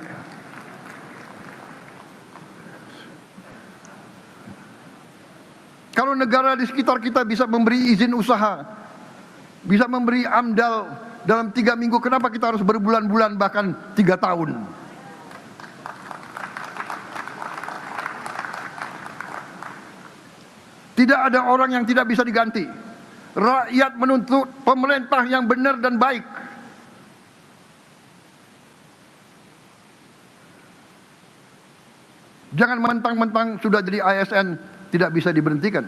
Kalau negara di sekitar kita bisa memberi izin usaha, bisa memberi AMDAL dalam 3 minggu, kenapa kita harus berbulan-bulan bahkan 3 tahun? Tidak ada orang yang tidak bisa diganti. Rakyat menuntut pemerintah yang benar dan baik. Jangan mentang-mentang sudah jadi ASN tidak bisa diberhentikan.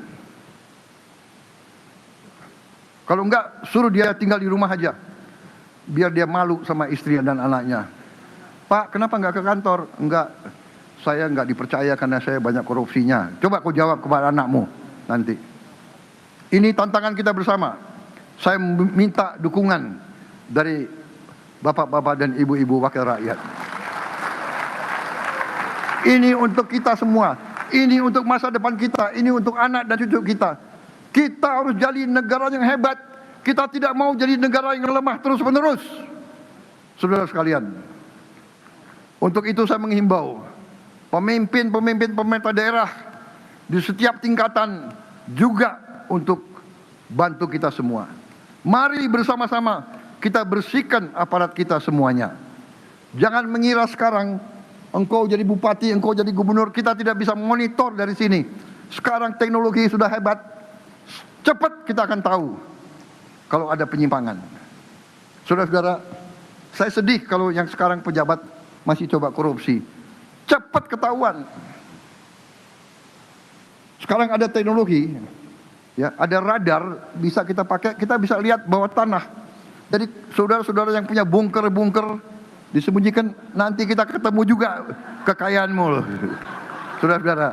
Kalau enggak, suruh dia tinggal di rumah aja, biar dia malu sama istri dan anaknya. Pak, kenapa enggak ke kantor? Enggak, saya enggak dipercaya karena saya banyak korupsinya. Coba kau jawab kepada anakmu nanti. Ini tantangan kita bersama. Saya minta dukungan dari bapak-bapak dan ibu-ibu wakil rakyat. Ini untuk kita semua. Ini untuk masa depan kita. Ini untuk anak dan cucu kita. Kita harus jadi negara yang hebat. Kita tidak mau jadi negara yang lemah terus-menerus. Saudara sekalian, untuk itu saya menghimbau pemimpin-pemimpin pemerintah daerah di setiap tingkatan juga untuk bantu kita semua. Mari bersama-sama kita bersihkan aparat kita semuanya. Jangan mengira sekarang engkau jadi bupati, engkau jadi gubernur, kita tidak bisa monitor dari sini. Sekarang teknologi sudah hebat, cepat kita akan tahu kalau ada penyimpangan. Saudara-saudara, saya sedih kalau yang sekarang pejabat masih coba korupsi. Cepat ketahuan. Sekarang ada teknologi, ya, ada radar, bisa kita pakai, kita bisa lihat bawah tanah. Jadi saudara-saudara yang punya bunker-bunker disembunyikan, nanti kita ketemu juga kekayaanmu. Saudara-saudara,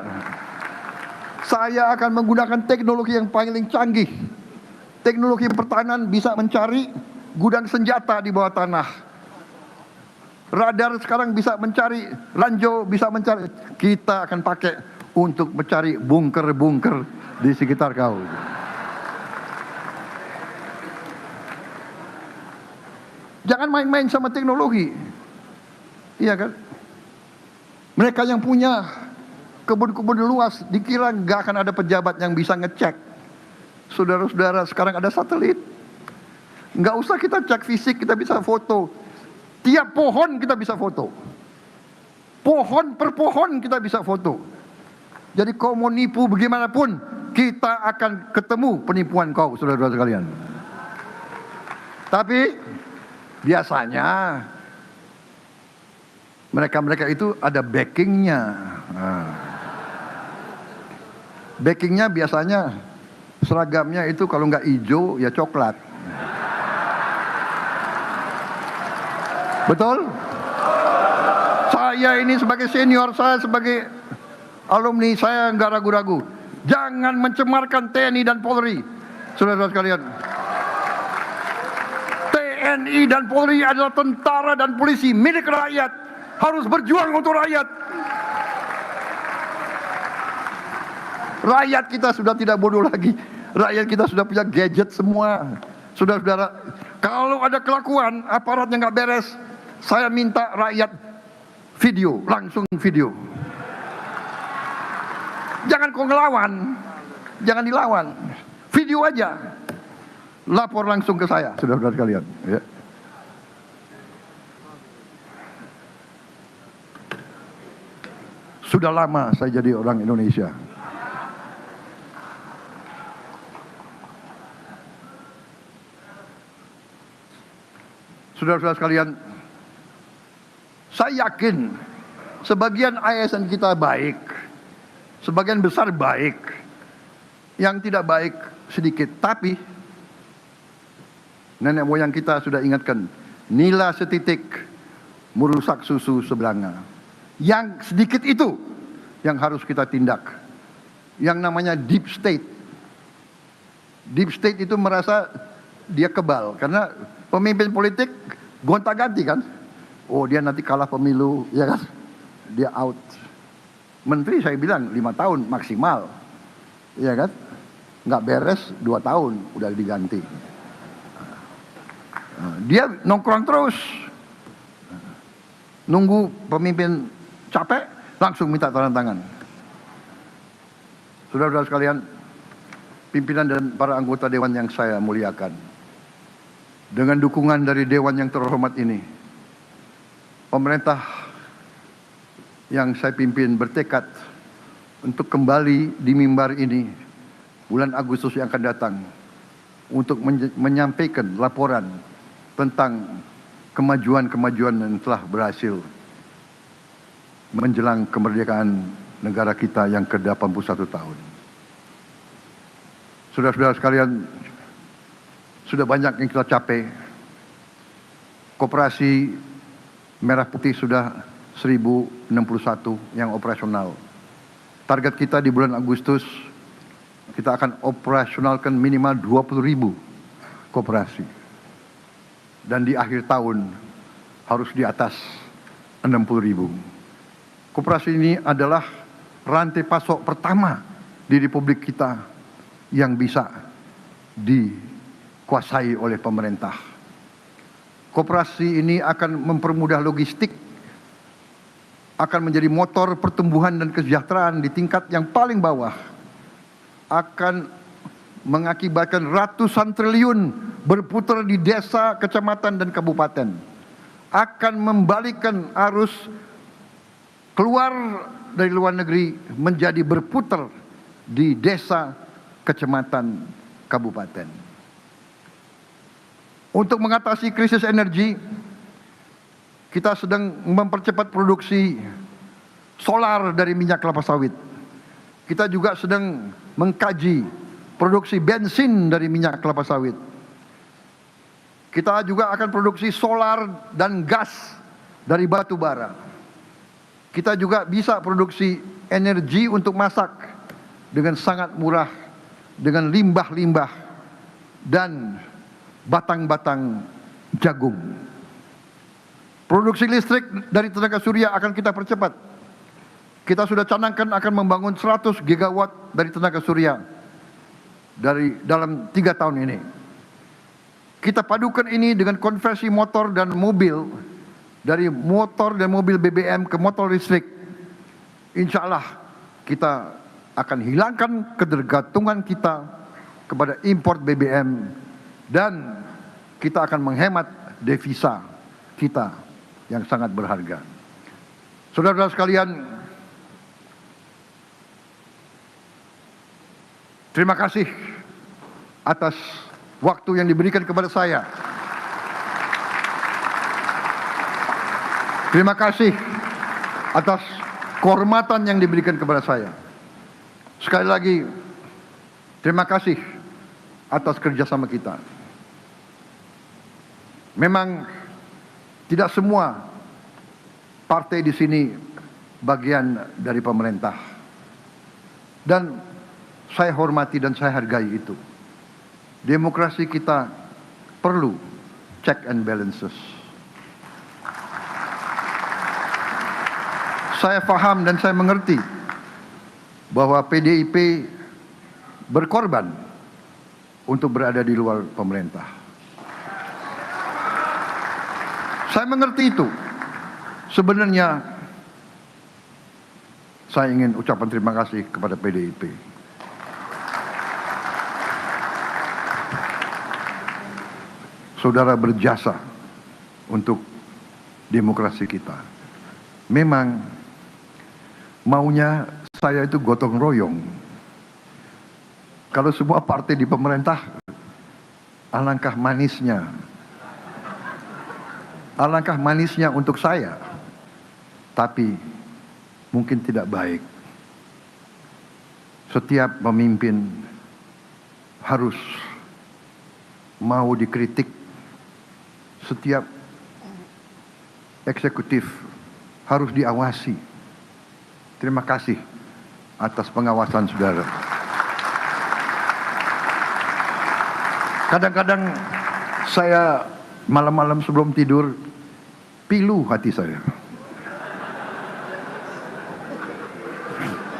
saya akan menggunakan teknologi yang paling canggih. Teknologi pertahanan bisa mencari gudang senjata di bawah tanah. Radar sekarang bisa mencari ranjau, bisa mencari. Kita akan pakai untuk mencari bunker-bunker di sekitar kau. Jangan main-main sama teknologi. Iya kan? Mereka yang punya kebun-kebun luas dikira nggak akan ada pejabat yang bisa ngecek. Saudara-saudara, sekarang ada satelit. Nggak usah kita cek fisik, kita bisa foto. Tiap pohon kita bisa foto. Pohon per pohon kita bisa foto. Jadi kau mau nipu bagaimanapun, kita akan ketemu penipuan kau, saudara-saudara sekalian. Tapi biasanya mereka-mereka itu ada backingnya. Backingnya biasanya seragamnya itu kalau nggak hijau ya coklat. Betul? Saya ini sebagai senior, saya sebagai alumni, saya nggak ragu-ragu. Jangan mencemarkan TNI dan Polri, saudara-saudara sekalian. TNI dan Polri adalah tentara dan polisi milik rakyat, harus berjuang untuk rakyat. Rakyat kita sudah tidak bodoh lagi. Rakyat kita sudah punya gadget semua. Saudara-saudara, kalau ada kelakuan aparat yang nggak beres, saya minta rakyat video, langsung video. Jangan kau ngelawan, jangan dilawan, video aja. lapor langsung ke saya, saudara-saudara sekalian. Ya. Sudah lama saya jadi orang Indonesia. Saudara-saudara sekalian, saya yakin sebagian ASN kita baik, sebagian besar baik, yang tidak baik sedikit. Tapi nenek moyang kita sudah ingatkan, nila setitik merusak susu sebelanga. Yang sedikit itu yang harus kita tindak. Yang namanya deep state. Deep state itu merasa dia kebal karena pemimpin politik gonta-ganti kan. Oh, dia nanti kalah pemilu, ya kan? Dia out. Menteri saya bilang 5 tahun maksimal, ya kan? Nggak beres 2 tahun udah diganti. Dia nongkrong terus, nunggu pemimpin capek langsung minta tanda tangan. Saudara-saudara sekalian, pimpinan dan para anggota dewan yang saya muliakan, dengan dukungan dari dewan yang terhormat ini, pemerintah yang saya pimpin bertekad untuk kembali di mimbar ini bulan Agustus yang akan datang untuk menyampaikan laporan tentang kemajuan-kemajuan yang telah berhasil menjelang kemerdekaan negara kita yang ke-81 tahun. Saudara-saudara sekalian, sudah banyak yang kita capai. Koperasi Merah Putih sudah 1061 yang operasional. Target kita di bulan Agustus, kita akan operasionalkan minimal 20.000 koperasi. Dan di akhir tahun harus di atas 60.000. Koperasi ini adalah rantai pasok pertama di Republik kita yang bisa dikuasai oleh pemerintah. Koperasi ini akan mempermudah logistik, akan menjadi motor pertumbuhan dan kesejahteraan di tingkat yang paling bawah, akan mengakibatkan ratusan triliun berputar di desa, kecamatan, dan kabupaten, akan membalikkan arus keluar dari luar negeri menjadi berputar di desa, kecamatan, kabupaten. Untuk mengatasi krisis energi, kita sedang mempercepat produksi solar dari minyak kelapa sawit. Kita juga sedang mengkaji produksi bensin dari minyak kelapa sawit. Kita juga akan produksi solar dan gas dari batu bara. Kita juga bisa produksi energi untuk masak dengan sangat murah, dengan limbah-limbah dan batang-batang jagung. Produksi listrik dari tenaga surya akan kita percepat. Kita sudah canangkan akan membangun 100 gigawatt dari tenaga surya dari dalam 3 tahun ini. Kita padukan ini dengan konversi motor dan mobil, dari motor dan mobil BBM ke motor listrik. Insya Allah kita akan hilangkan ketergantungan kita kepada import BBM dan kita akan menghemat devisa kita yang sangat berharga. Saudara-saudara sekalian, terima kasih atas waktu yang diberikan kepada saya. Terima kasih atas kehormatan yang diberikan kepada saya. Sekali lagi, terima kasih atas kerjasama kita. Memang tidak semua partai di sini bagian dari pemerintah. Dan saya hormati dan saya hargai itu. Demokrasi kita perlu check and balances. Saya paham dan saya mengerti bahwa PDIP berkorban untuk berada di luar pemerintah. Saya mengerti itu. Sebenarnya saya ingin ucapan terima kasih kepada PDIP. saudara berjasa untuk demokrasi kita. Memang maunya saya itu gotong royong. Kalau semua partai di pemerintah, alangkah manisnya. Alangkah manisnya untuk saya. Tapi mungkin tidak baik. Setiap pemimpin harus mau dikritik. Setiap eksekutif harus diawasi. Terima kasih atas pengawasan saudara. Kadang-kadang saya malam-malam sebelum tidur pilu hati saya.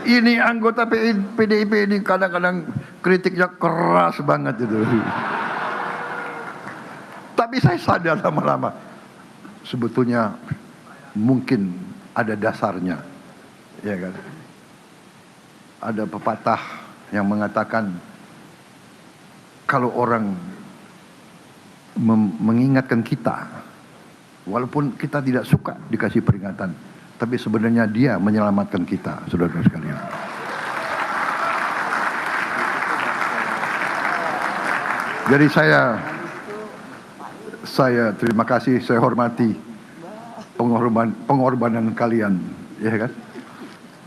Ini anggota PDIP ini kadang-kadang kritiknya keras banget itu. Tapi saya sadar lama-lama sebetulnya mungkin ada dasarnya, ya kan? Ada pepatah yang mengatakan kalau orang mengingatkan kita, walaupun kita tidak suka dikasih peringatan, tapi sebenarnya dia menyelamatkan kita, saudara sekalian. Jadi saya terima kasih, saya hormati pengorbanan kalian, ya kan?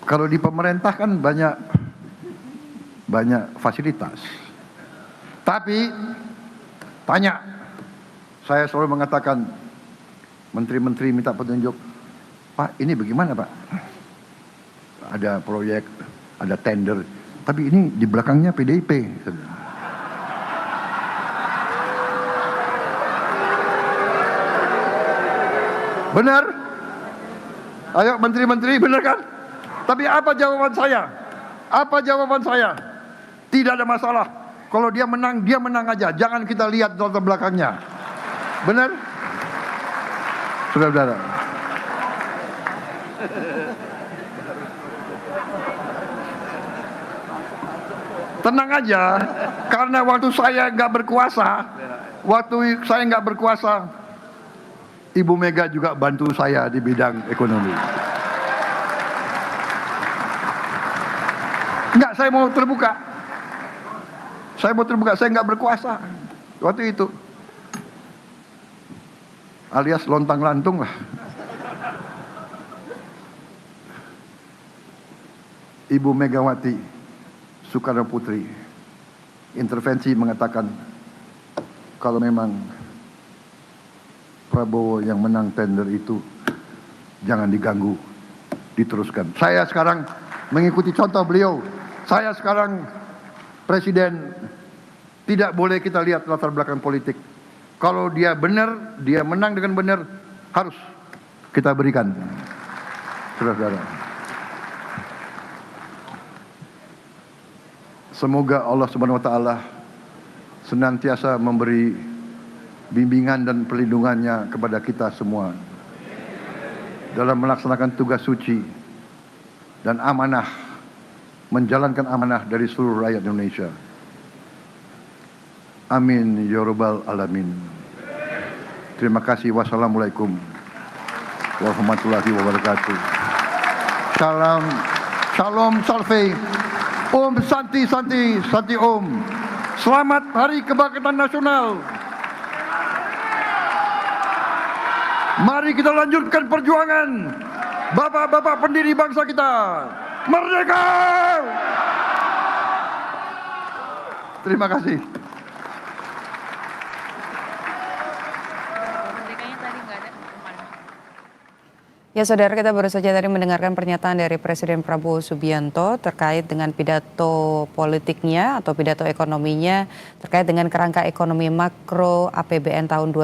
Kalau di pemerintah kan banyak fasilitas. Tapi tanya, saya selalu mengatakan menteri-menteri minta petunjuk, Pak ini bagaimana Pak? Ada proyek, ada tender, tapi ini di belakangnya PDIP. Benar? Ayo menteri-menteri, benar kan? Tapi apa jawaban saya? Apa jawaban saya? Tidak ada masalah. Kalau dia menang aja. Jangan kita lihat latar belakangnya. Benar? Saudara-saudara. Tenang aja, karena waktu saya nggak berkuasa, Ibu Mega juga bantu saya di bidang ekonomi. Enggak, saya mau terbuka. Saya nggak berkuasa waktu itu. Alias lontang-lantung lah. Ibu Megawati Soekarno Putri intervensi mengatakan kalau memang Prabowo yang menang tender itu jangan diganggu, diteruskan. Saya sekarang mengikuti contoh beliau. Saya sekarang presiden, tidak boleh kita lihat latar belakang politik. Kalau dia benar, dia menang dengan benar, harus kita berikan. Saudara-saudara. Semoga Allah Subhanahu wa taala senantiasa memberi bimbingan dan perlindungannya kepada kita semua dalam melaksanakan tugas suci dan amanah, menjalankan amanah dari seluruh rakyat Indonesia. Amin ya rabbal alamin. Terima kasih. Wassalamualaikum warahmatullahi wabarakatuh. Salam, shalom, salve, om santi, santi, santi om. Selamat Hari Kebangkitan Nasional. Mari kita lanjutkan perjuangan bapak-bapak pendiri bangsa kita. Merdeka! Terima kasih. Ya saudara, kita baru saja tadi mendengarkan pernyataan dari Presiden Prabowo Subianto terkait dengan pidato politiknya atau pidato ekonominya terkait dengan kerangka ekonomi makro APBN tahun 2020.